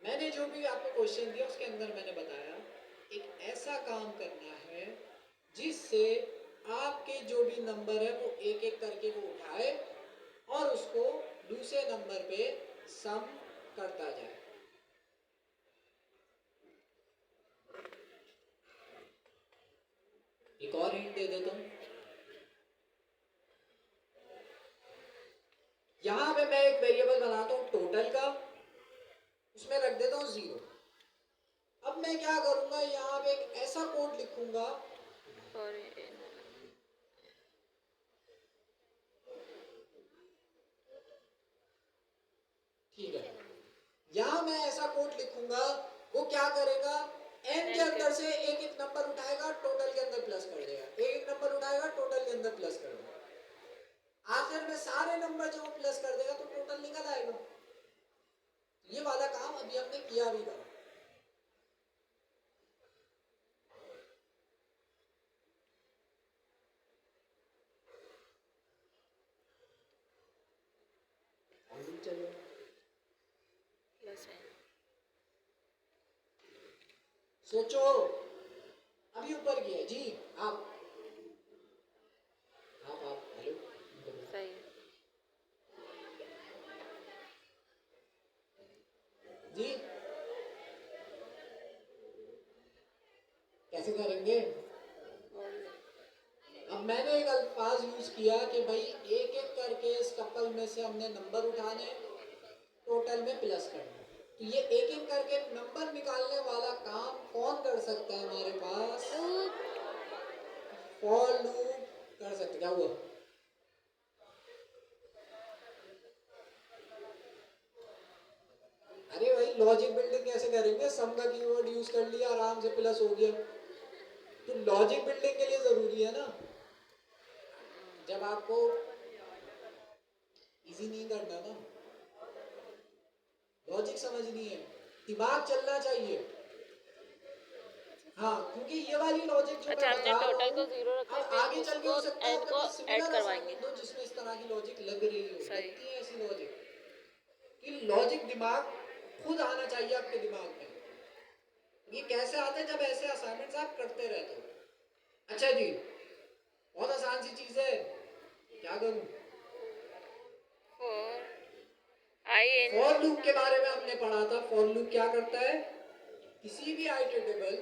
S1: मैंने जो भी आपको क्वेश्चन दिया उसके अंदर मैंने बताया एक ऐसा काम करना है में, जिससे आपके जो भी नंबर है वो एक एक करके वो उठाए और उसको दूसरे नंबर पे सम करता जाए। एक और हिंट दे देता हूं, यहां पे मैं एक वेरिएबल बनाता हूं टोटल का, उसमें रख देता हूं 0। अब मैं क्या करूंगा, यहाँ पे एक ऐसा कोड लिखूंगा
S2: और
S1: ठीक है, यहाँ मैं ऐसा कोड लिखूंगा, वो क्या करेगा, n के अंदर से एक एक नंबर उठाएगा, टोटल के अंदर प्लस कर देगा, एक एक नंबर उठाएगा, टोटल के अंदर प्लस कर देगा, आखिर में सारे नंबर जो प्लस कर देगा तो टोटल निकल आएगा। ये वाला काम अभी हमने किया भी था। चलो
S2: प्लस है।
S1: सोचो, अभी ऊपर की है जी, आप हेलो,
S2: सही है।
S1: जी कैसे करेंगे? अब मैंने एक अल्फाज यूज किया कि भाई एक एक करके इस टपल में से हमने नंबर उठाने, टोटल में प्लस करना। तो ये एक एक करके नंबर निकालने वाला काम कौन कर सकता है हमारे पास? फॉर लूप कर सकते। क्या हुआ? अरे भाई लॉजिक बिल्डिंग कैसे करेंगे? सम का कीवर्ड यूज कर लिया, आराम से प्लस हो गया। तो लॉजिक बिल्डिंग के लिए जरूरी है ना, जब आपको इजी नहीं करना ना, लॉजिक समझनी है, दिमाग चलना चाहिए। हाँ, क्योंकि ये वाली लॉजिक जो
S2: अच्छा,
S1: मैं
S2: हमने
S1: बता रहा
S2: टोटल को
S1: हूँ,
S2: 0 रखा है,
S1: अब
S2: फिर
S1: आगे चल के हो
S2: उसको
S1: सकता है
S2: n को
S1: कभी
S2: ऐड
S1: सिमिलर
S2: करवाएंगे।
S1: असाइनमेंट हो जिसमें इस तरह की लॉजिक लग रही हो,
S2: सही।
S1: लगती है ऐसी लॉजिक। कि लॉजिक दिमाग खुद आना चाहिए आपके दिमाग में। ये कैसे आता है? जब ऐसे असाइनमेंट्स आप करते रहते हो। अच्छा जी, बहुत आसान सी चीज है, क्या करूं? फॉर लूप के बारे में हमने पढ़ा था। फॉर लूप क्या करता है? किसी भी आइटरेटेबल,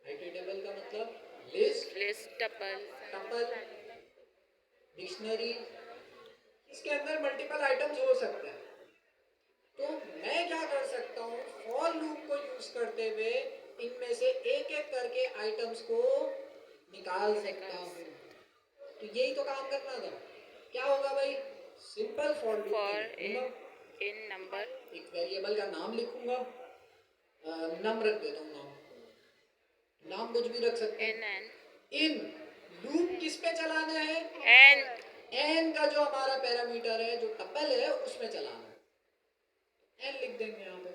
S1: आइटरेटेबल का मतलब लिस्ट,
S2: टपल,
S1: टपल, डिक्शनरी, इसके अंदर मल्टीपल आइटम्स हो सकते हैं। तो मैं क्या कर सकता हूँ, फॉर लूप को यूज करते हुए इनमें से एक एक करके आइटम्स को निकाल सकता हूँ। तो यही तो काम करना था। क्या होगा भाई? सिंपल फॉर लूप
S2: फॉर
S1: लिखूंगा,
S2: इन नंबर,
S1: एक वेरिएबल का नाम लिखूंगा, नम रख देता हूँ, नाम कुछ भी रख सकते हैं। इन लूप किस पे चलाना है? एन का जो हमारा पैरामीटर है, जो टपल है, उसमें चलाना है। एन लिख देंगे यहाँ पे।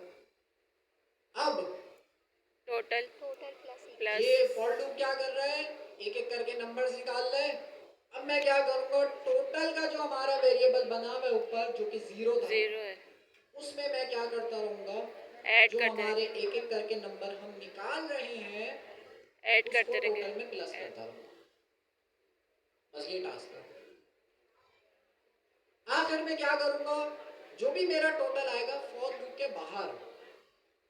S1: अब
S2: टोटल प्लस
S1: ये फॉर लूप क्या कर रहा है? एक एक करके नंबर्स निकाल रहा है। अब मैं क्या करूंगा, टोटल का जो हमारा वेरिएबल बना हुआ है ऊपर, जो कि 0 था,
S2: 0 है,
S1: उसमें मैं क्या करता रहूंगा,
S2: ऐड
S1: जो
S2: करते
S1: हमारे
S2: रहेंगे,
S1: एक एक करके नंबर हम निकाल रहे हैं
S2: ऐड
S1: उसको
S2: करते रहेंगे।
S1: टोटल में प्लस करता रहूंगा। बस ये टास्क है। आखिर में क्या करूंगा, जो भी मेरा टोटल आएगा फॉर लूप के बाहर,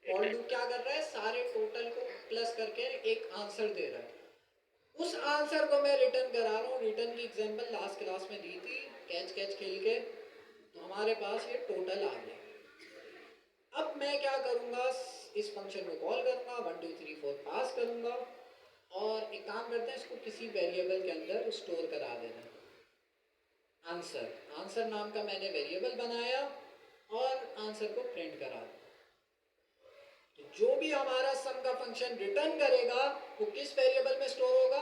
S1: फॉर लूप क्या कर रहा है, सारे टोटल को प्लस करके एक आंसर दे रहा है। उस आंसर को मैं रिटर्न करा रहा हूँ। रिटर्न की एग्जांपल लास्ट क्लास में दी थी, कैच कैच खेल के। तो हमारे पास ये टोटल आ गया। अब मैं क्या करूंगा, इस फंक्शन को कॉल करूंगा, 1 2 3 4 पास करूंगा, और एक काम करते हैं, इसको किसी वेरिएबल के अंदर स्टोर करा देना। आंसर, आंसर नाम का मैंने वेरिएबल बनाया और आंसर को प्रिंट करा दिया। तो जो भी हमारा सम का फंक्शन रिटर्न करेगा वो किस वेरिएबल में स्टोर होगा?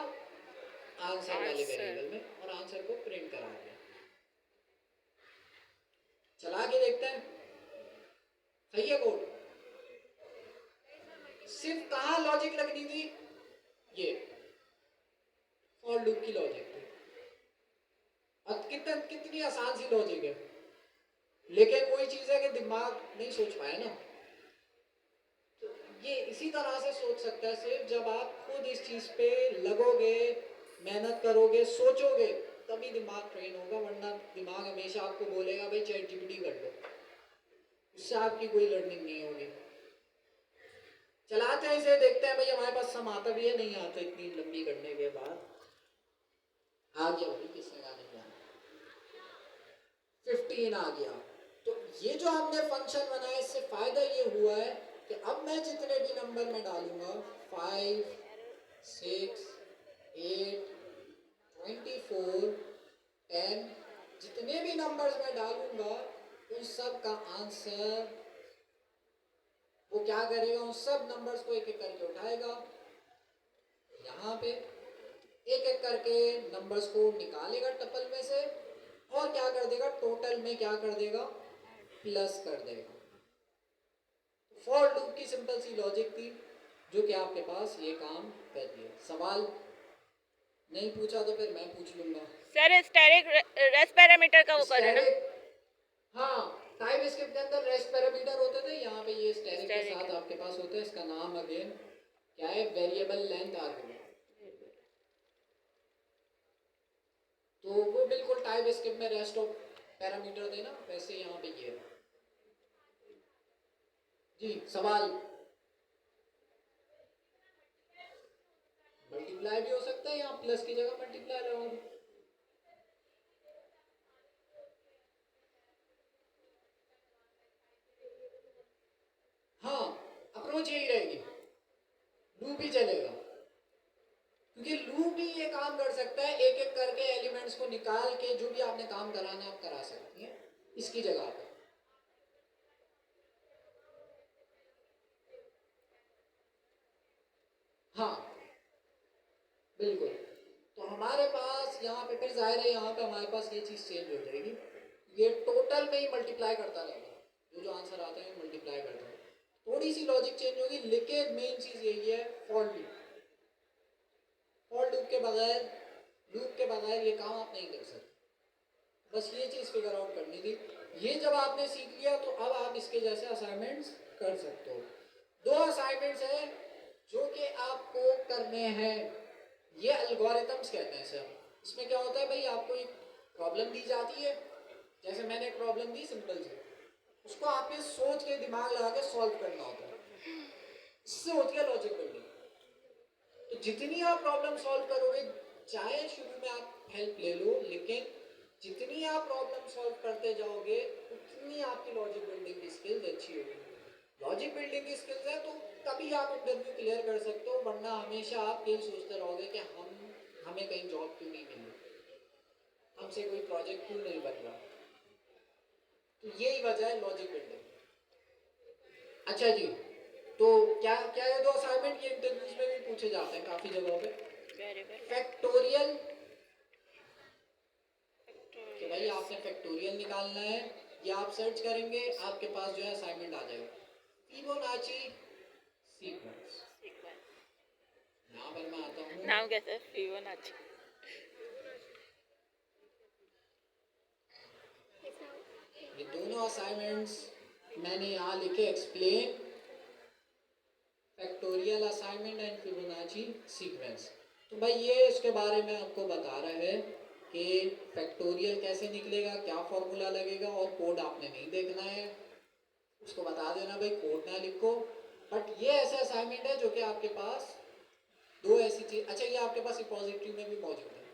S1: आंसर वाले वेरिएबल में, और आंसर को प्रिंट करा दिया। चला के देखते हैं, सही है कोड? सिर्फ कहाँ लॉजिक लगनी थी? ये फॉर लूप की लॉजिक थी। और कितनी आसान सी लॉजिक है, लेकिन वही चीज है कि दिमाग नहीं सोच पाया ना। ये इसी तरह से सोच सकता है सिर्फ जब आप खुद इस चीज़ पे लगोगे, मेहनत करोगे, सोचोगे, तभी दिमाग ट्रेन होगा, वरना दिमाग हमेशा आपको बोलेगा भाई चैट जीपीटी कर लो, उससे आपकी कोई लर्निंग नहीं होगी। चलाते हैं इसे, देखते हैं भाई हमारे पास सम आता भी है नहीं आता। इतनी लंबी करने के बाद आ गया भाई, किसने गाने किया 15 आ गया। तो ये जो हमने फंक्शन बनाया इससे फायदा ये हुआ है कि अब मैं जितने भी नंबर में डालूंगा 5, 6, 8, 24, 10, जितने भी नंबर्स मैं डालूंगा उन सब का आंसर वो क्या करेगा, उन सब नंबर्स को एक एक करके उठाएगा, यहाँ पे एक एक करके नंबर्स को निकालेगा टपल में से और क्या कर देगा, टोटल में क्या कर देगा, प्लस कर देगा। फॉर लूप की सिंपल सी लॉजिक थी जो कि आपके पास ये काम कर दिया। सवाल नहीं पूछा तो फिर मैं पूछ लूंगा।
S2: सर स्टैटिक रेस्ट पैरामीटर का वो करे ना?
S1: हाँ, टाइम स्क्रिप्ट के अंदर रेस्ट पैरामीटर होते थे, यहाँ पे ये स्टैटिक के
S2: Static
S1: साथ आपके पास होते हैं। इसका नाम अगेन क्या है, वेरिएबल लेंथ आर्गुमेंट। तो वो बिल्कुल टाइप स्क्रिप्ट में रेस्ट ऑफ पैरामीटर देना, वैसे यहाँ पे ये है। जी सवाल, मल्टीप्लाई भी हो सकता है, यहाँ प्लस की जगह मल्टीप्लाई लगाओगे। हाँ, अप्रोच यही रहेगी, लूप ही चलेगा, क्योंकि लूप ही ये काम कर सकता है, एक एक करके एलिमेंट्स को निकाल के जो भी आपने काम कराना आप करा सकती हैं इसकी जगह पे। हाँ बिल्कुल, तो हमारे पास यहाँ पे फिर जाहिर है यहाँ पे हमारे पास ये चीज़ चेंज हो जाएगी, ये टोटल में ही मल्टीप्लाई करता रहेगा, जो आंसर आता है मल्टीप्लाई करता है। थोड़ी सी लॉजिक चेंज होगी, लेकिन मेन चीज़ यही है, फॉर लूप। फॉर लूप के बगैर ये काम आप नहीं कर सकते, बस ये चीज़ फिगर आउट करनी थी। ये जब आपने सीख लिया तो अब आप इसके जैसे असाइनमेंट्स कर सकते हो। 2 असाइनमेंट्स हैं जो कि आपको करने हैं, ये एल्गोरिथम्स कहते हैं सर। इसमें क्या होता है भाई, आपको एक प्रॉब्लम दी जाती है, जैसे मैंने एक प्रॉब्लम दी सिंपल सी, उसको आपने सोच के दिमाग लगा के सॉल्व करना होता है, इससे होती है लॉजिक बिल्डिंग। तो जितनी आप प्रॉब्लम सॉल्व करोगे, चाहे शुरू में आप हेल्प ले लो, लेकिन जितनी आप प्रॉब्लम सॉल्व करते जाओगे उतनी आपकी लॉजिक बिल्डिंग की स्किल्स अच्छी होगी। लॉजिक बिल्डिंग की स्किल्स है तो तभी आप इंटरव्यू क्लियर कर सकते हो, वरना हमेशा आप यही सोचते रहोगे कि हमें कहीं जॉब क्यों नहीं मिली, हमसे कोई प्रोजेक्ट क्यों नहीं बन रहा। तो यही वजह है लॉजिक बिल्डिंग। अच्छा जी, तो क्या क्या ये 2 असाइनमेंट ये इंटरव्यूज में भी पूछे जाते हैं काफी जगहों पे। फैक्टोरियल, कि भाई आपने फैक्टोरियल निकालना है, या आप सर्च करेंगे आपके पास जो है असाइनमेंट आ जाएगा, फिबोनाची सीक्वेंस। यहाँ पर मैं आता हूँ,
S2: नाम कैसा है? फिबोनाची।
S1: ये दोनों असाइनमेंट्स मैंने यहाँ लिखे, explain factorial assignment and Fibonacci sequence. तो भाई ये इसके बारे में आपको बता रहे हैं कि फैक्टोरियल कैसे निकलेगा, क्या फॉर्मूला लगेगा, और कोड आपने नहीं देखना है, उसको बता देना भाई कोड ना लिखो। बट ये ऐसा असाइनमेंट है जो कि आपके पास 2 ऐसी चीज, अच्छा ये आपके पास रिपोजिटरी में भी मौजूद है,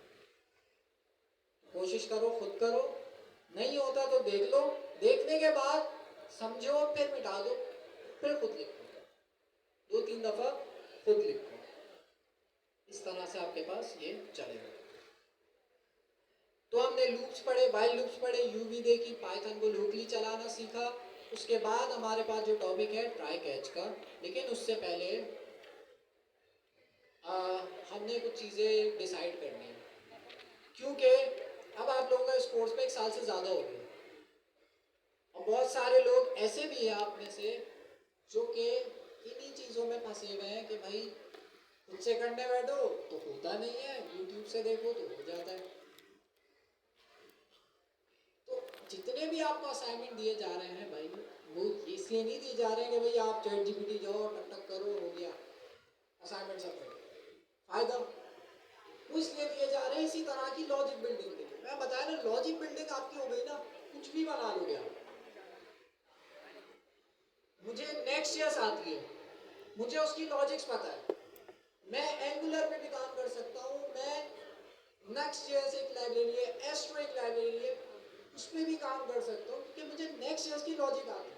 S1: कोशिश करो, खुद करो, नहीं होता तो देख लो, देखने के बाद समझो, फिर मिटा दो, फिर खुद लिखो, 2-3 दफा खुद लिखो, इस तरह से आपके पास ये चलेगा। तो हमने लूप्स पढ़े, वाइल लूप्स पढ़े, यूवी देखी, पाइथन को लोकली चलाना सीखा। उसके बाद हमारे पास जो टॉपिक है ट्राई कैच का, लेकिन उससे पहले हमने कुछ चीज़ें डिसाइड करनी है, क्योंकि अब आप लोगों का इस कोर्स में 1 साल से ज़्यादा हो गया, और बहुत सारे लोग ऐसे भी हैं आप में से जो कि इन्हीं चीज़ों में फंसे हुए हैं कि भाई खुद से करने बैठो तो होता नहीं है, यूट्यूब से देखो तो हो जाता है। तो जितने भी आपको असाइनमेंट दिए जा रहे हैं भाई, वो इसलिए नहीं दिए जा रहे हैं कि भाई आप चैट जीपीटी जाओ टक टक करो हो गया असाइनमेंट सबमिट। फायदा वो इसलिए दिए जा रहे हैं इसी तरह की लॉजिक बिल्डिंग के लिए। मैं बताया ना लॉजिक बिल्डिंग आपकी हो गई ना, कुछ भी बना लोगे आप। मुझे नेक्स्ट ईयर आती है, मुझे उसकी लॉजिक्स पता है, मैं एंगुलर पे भी काम कर सकता हूँ, मैं नेक्स्ट ईयर एक लाइब्रेरी है, एस्ट्रो एक लाइब्रेरी है, उसमें भी काम कर सकता हूँ क्योंकि मुझे नेक्स्ट ईयर की लॉजिक आती है।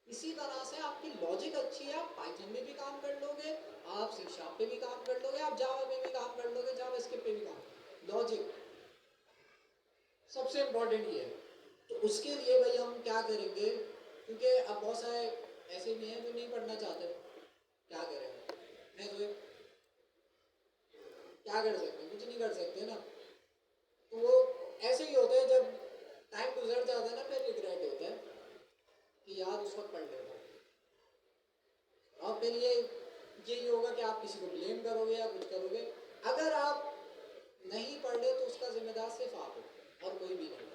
S1: इसी तरह से आपकी लॉजिक अच्छी है, आप पाइथन में भी काम कर लोगे, आप सी शार्प पे भी काम कर लोगे, आप जावा में भी काम कर लोगे, जावा स्क्रिप्ट पे भी काम। लॉजिक सबसे इम्पोर्टेंट ये है। तो उसके लिए भाई हम क्या करेंगे, क्योंकि अब बहुत सारे ऐसे भी हैं जो नहीं पढ़ना चाहते, क्या करें, मैं तो क्या कर सकते हैं, कुछ नहीं कर सकते ना। तो वो ऐसे ही होता है, जब टाइम गुजर जाता है ना फिर रिग्रेट होता है कि यार उस वक्त पढ़ लेता। और फिर यही होगा कि आप किसी को ब्लेम करोगे या कुछ करोगे। अगर आप नहीं पढ़ रहे तो उसका जिम्मेदार सिर्फ आप हो और कोई भी नहीं।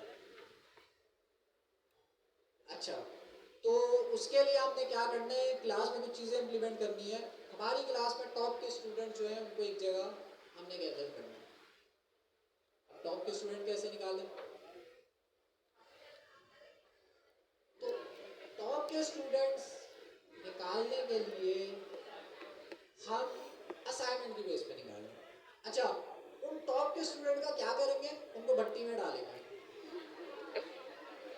S1: अच्छा, तो उसके लिए आपने क्या करना है, क्लास में कुछ चीज़ें इंप्लीमेंट करनी है। हमारी क्लास में टॉप के स्टूडेंट जो हैं उनको एक जगह हमने गैदर करना है। टॉप के स्टूडेंट कैसे निकालें, तो टॉप के स्टूडेंट्स निकालने के लिए हम असाइनमेंट की बेस पे निकालें। अच्छा, उन टॉप के स्टूडेंट का क्या करेंगे, उनको भट्टी में डालेंगे,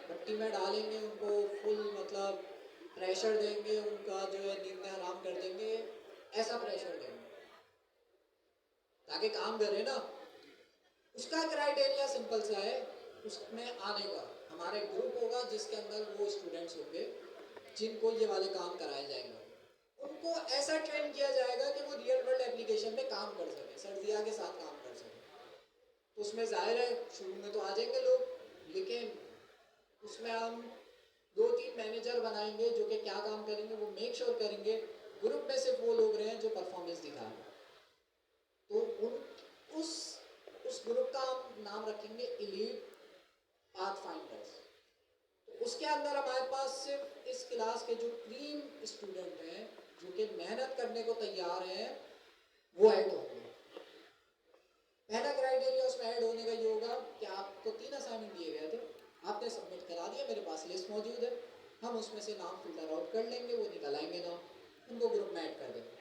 S1: भट्टी में डालेंगे, उनको फुल मतलब प्रेशर देंगे, उनका जो है नींद में हराम कर देंगे, ऐसा प्रेशर देंगे ताकि काम करे ना। उसका क्राइटेरिया सिंपल सा है, उसमें आने का हमारे ग्रुप होगा जिसके अंदर वो स्टूडेंट्स होंगे जिनको ये वाले काम कराए जाएंगे। उनको ऐसा ट्रेन किया जाएगा कि वो रियल वर्ल्ड एप्लीकेशन में काम कर सके, सर्दिया के साथ काम कर सके। तो उसमें जाहिर है शुरू में तो आ जाएंगे लोग, लेकिन उसमें हम 2-3 मैनेजर बनाएंगे जो कि क्या काम करेंगे, वो मेक श्योर करेंगे ग्रुप में सिर्फ वो लोग रहे जो परफॉर्मेंस दिखा रहे। तो उस ग्रुप का हम नाम रखेंगे एलीट पाथफाइंडर्स। तो उसके अंदर हमारे पास सिर्फ इस क्लास के जो क्रीम स्टूडेंट हैं जो कि मेहनत करने को तैयार हैं वो ऐड होंगे। पहला क्राइटेरिया उसमें ऐड होने का ये होगा कि आपको 3 असाइनमेंट दिए गए थे, आपने सबमिट करा दिया, मेरे पास लिस्ट मौजूद है, हम उसमें से नाम फिल्टर आउट कर लेंगे, वो निकल आएंगे नाम, उनको ग्रुप में ऐड कर देंगे।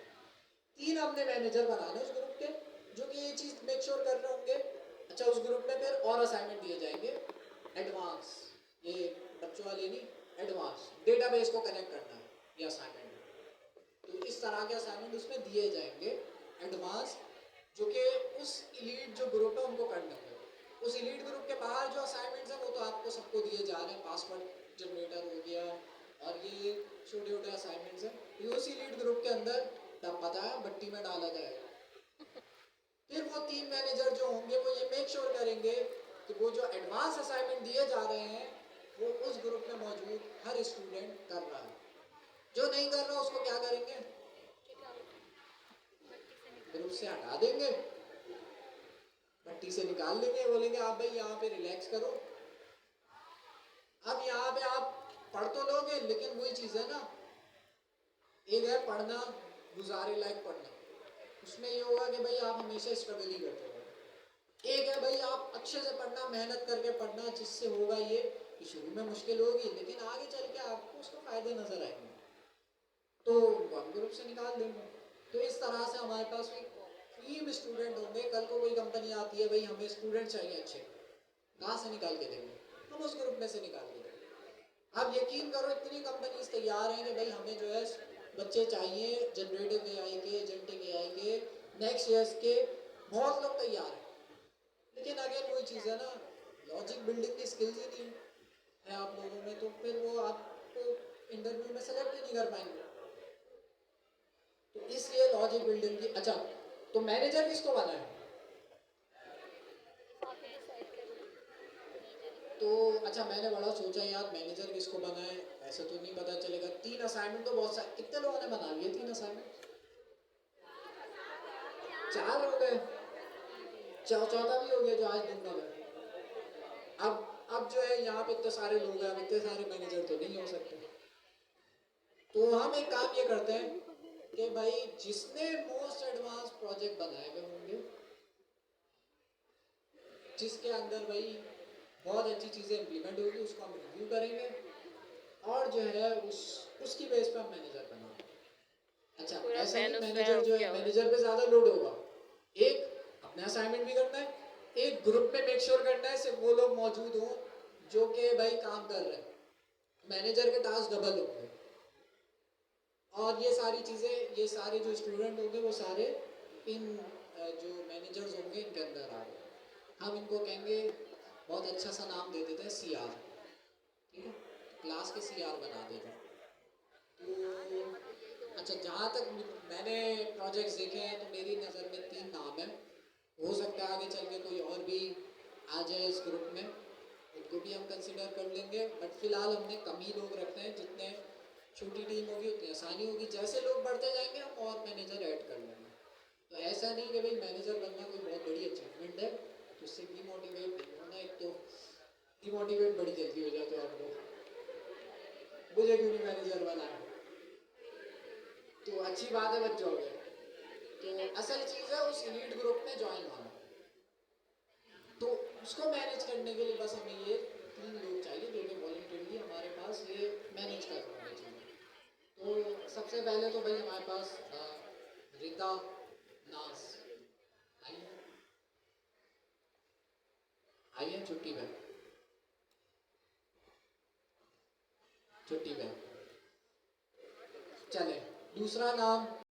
S1: 3 हमने मैनेजर बनाने उस ग्रुप के जो कि ये चीज़ मेक श्योर कर रहे होंगे। अच्छा, उस ग्रुप में फिर और असाइनमेंट दिए जाएंगे एडवांस, ये बच्चों वाले नहीं, एडवांस डेटाबेस को कनेक्ट करना है ये असाइनमेंट। तो इस तरह के असाइनमेंट उसमें दिए जाएंगे एडवांस, जो कि उस इलीट जो ग्रुप है उनको करने होंगे। उस इलीट ग्रुप के बाहर जो असाइनमेंट्स हैं वो तो आपको सबको दिए जा रहे हैं, पासवर्ड जनरेटर हो गया और ये छोटे छोटे असाइनमेंट्स हैं, ये उस इलीट ग्रुप के अंदर तब पता है भट्टी में डाला जाएगा। फिर वो 3 मैनेजर जो होंगे वो ये मेक श्योर करेंगे कि वो जो एडवांस असाइनमेंट दिए जा रहे हैं वो उस ग्रुप में मौजूद हर स्टूडेंट कर रहा है। जो नहीं कर रहा उसको क्या करेंगे, ग्रुप से हटा देंगे, भट्टी से निकाल देंगे, बोलेंगे आप भाई यहाँ पे रिलैक्स करो। अब यहाँ पे आप पढ़ तो लोगे, लेकिन वही चीज़ है ना, एक है पढ़ना, गुजारे लायक पढ़ना, उसमें ये होगा कि भाई आप हमेशा स्ट्रगल ही करते रहो। एक है भाई आप अच्छे से पढ़ना, मेहनत करके पढ़ना, जिससे होगा ये कि शुरू में मुश्किल होगी लेकिन आगे चल के आपको उसके फायदे नजर आएंगे, तो हम ग्रुप से निकाल देंगे। तो इस तरह से हमारे पास टीम स्टूडेंट होंगे। कल को कोई कंपनी आती है, भाई हमें स्टूडेंट चाहिए अच्छे, कहाँ से निकाल के देंगे, हम उस ग्रुप में से निकाल के देंगे। आप यकीन करो इतनी कंपनीज तैयार हैं कि भाई हमें जो है बच्चे चाहिए जनरेटिव एआई के, एजेंटिक एआई के, नेक्स्ट ईयर्स के, बहुत लोग तैयार हैं। लेकिन अगेन वही चीज़ है ना, लॉजिक बिल्डिंग की स्किल्स ही नहीं है आप लोगों में, तो फिर वो आपको इंटरव्यू में सेलेक्ट ही नहीं कर पाएंगे। तो इसलिए लॉजिक बिल्डिंग की। अच्छा, तो मैनेजर किसको बना है, तो अच्छा मैंने बड़ा सोचा यार मैनेजर किसको बना है, ऐसे तो नहीं पता चलेगा। 3 असाइनमेंट तो बहुत सारे, कितने लोगों ने बना लिए 3 असाइनमेंट, 4 हो गए, चौथा भी हो गया जो आज दूंगा मैं। अब अब जो है यहाँ पे इतने सारे लोग हैं, अब इतने सारे मैनेजर तो नहीं हो सकते। तो हम एक काम ये करते हैं कि भाई जिसने मोस्ट एडवांस प्रोजेक्ट बनाए हुए होंगे, जिसके अंदर भाई बहुत अच्छी चीज़ें इम्प्लीमेंट होगी, उसको हम रिव्यू करेंगे और जो है उसकी बेस पे हम मैनेजर बनाएंगे। अच्छा,
S2: पूरा
S1: ऐसा
S2: फैन
S1: नहीं
S2: उस
S1: मैनेजर
S2: फैन
S1: जो
S2: क्या
S1: है
S2: हुआ?
S1: मैनेजर पे ज़्यादा लोड होगा। एक अपना असाइनमेंट भी करना है, एक ग्रुप में मेक श्योर करना है सिर्फ वो लोग मौजूद हों जो कि भाई काम कर रहे हैं। मैनेजर के टास्क डबल होंगे और ये सारी चीज़ें, ये सारे जो स्टूडेंट होंगे वो सारे इन जो मैनेजर्स होंगे इनके अंदर आ रहे हैं। हम इनको कहेंगे, बहुत अच्छा सा नाम दे देते हैं CR, ठीक है, क्लास के CR बना देते हैं। तो अच्छा, जहाँ तक मैंने प्रोजेक्ट्स देखे हैं तो मेरी नज़र में 3 नाम है। हो सकता है आगे चल के कोई और भी आ जाए इस ग्रुप में, उनको भी हम कंसिडर कर लेंगे, बट फिलहाल हमने कम ही लोग रखते हैं। जितने छोटी टीम होगी उतनी आसानी होगी, जैसे लोग बढ़ते जाएंगे हम और मैनेजर ऐड कर लेंगे। तो ऐसा नहीं कि भाई मैनेजर बनना कोई बहुत बड़ी अचीवमेंट है, तो उससे डीमोटिवेट नहीं होना। एक तो डीमोटिवेट बड़ी जल्दी हो जाते हो आप लोग, मुझे क्यों नहीं मैनेजर बनाया, तो अच्छी बात है बच जाओगे। तो असल चीज़ है उस लीड ग्रुप में ज्वाइन होना। तो उसको मैनेज करने के लिए बस हमें ये 3 लोग चाहिए जो कि वॉलंटियरली हमारे पास ये मैनेज कर पाने चाहिए। तो सबसे पहले तो भाई हमारे पास रिता नाज आई है, आई है छुट्टी पे, छुट्टी पे। चले, दूसरा नाम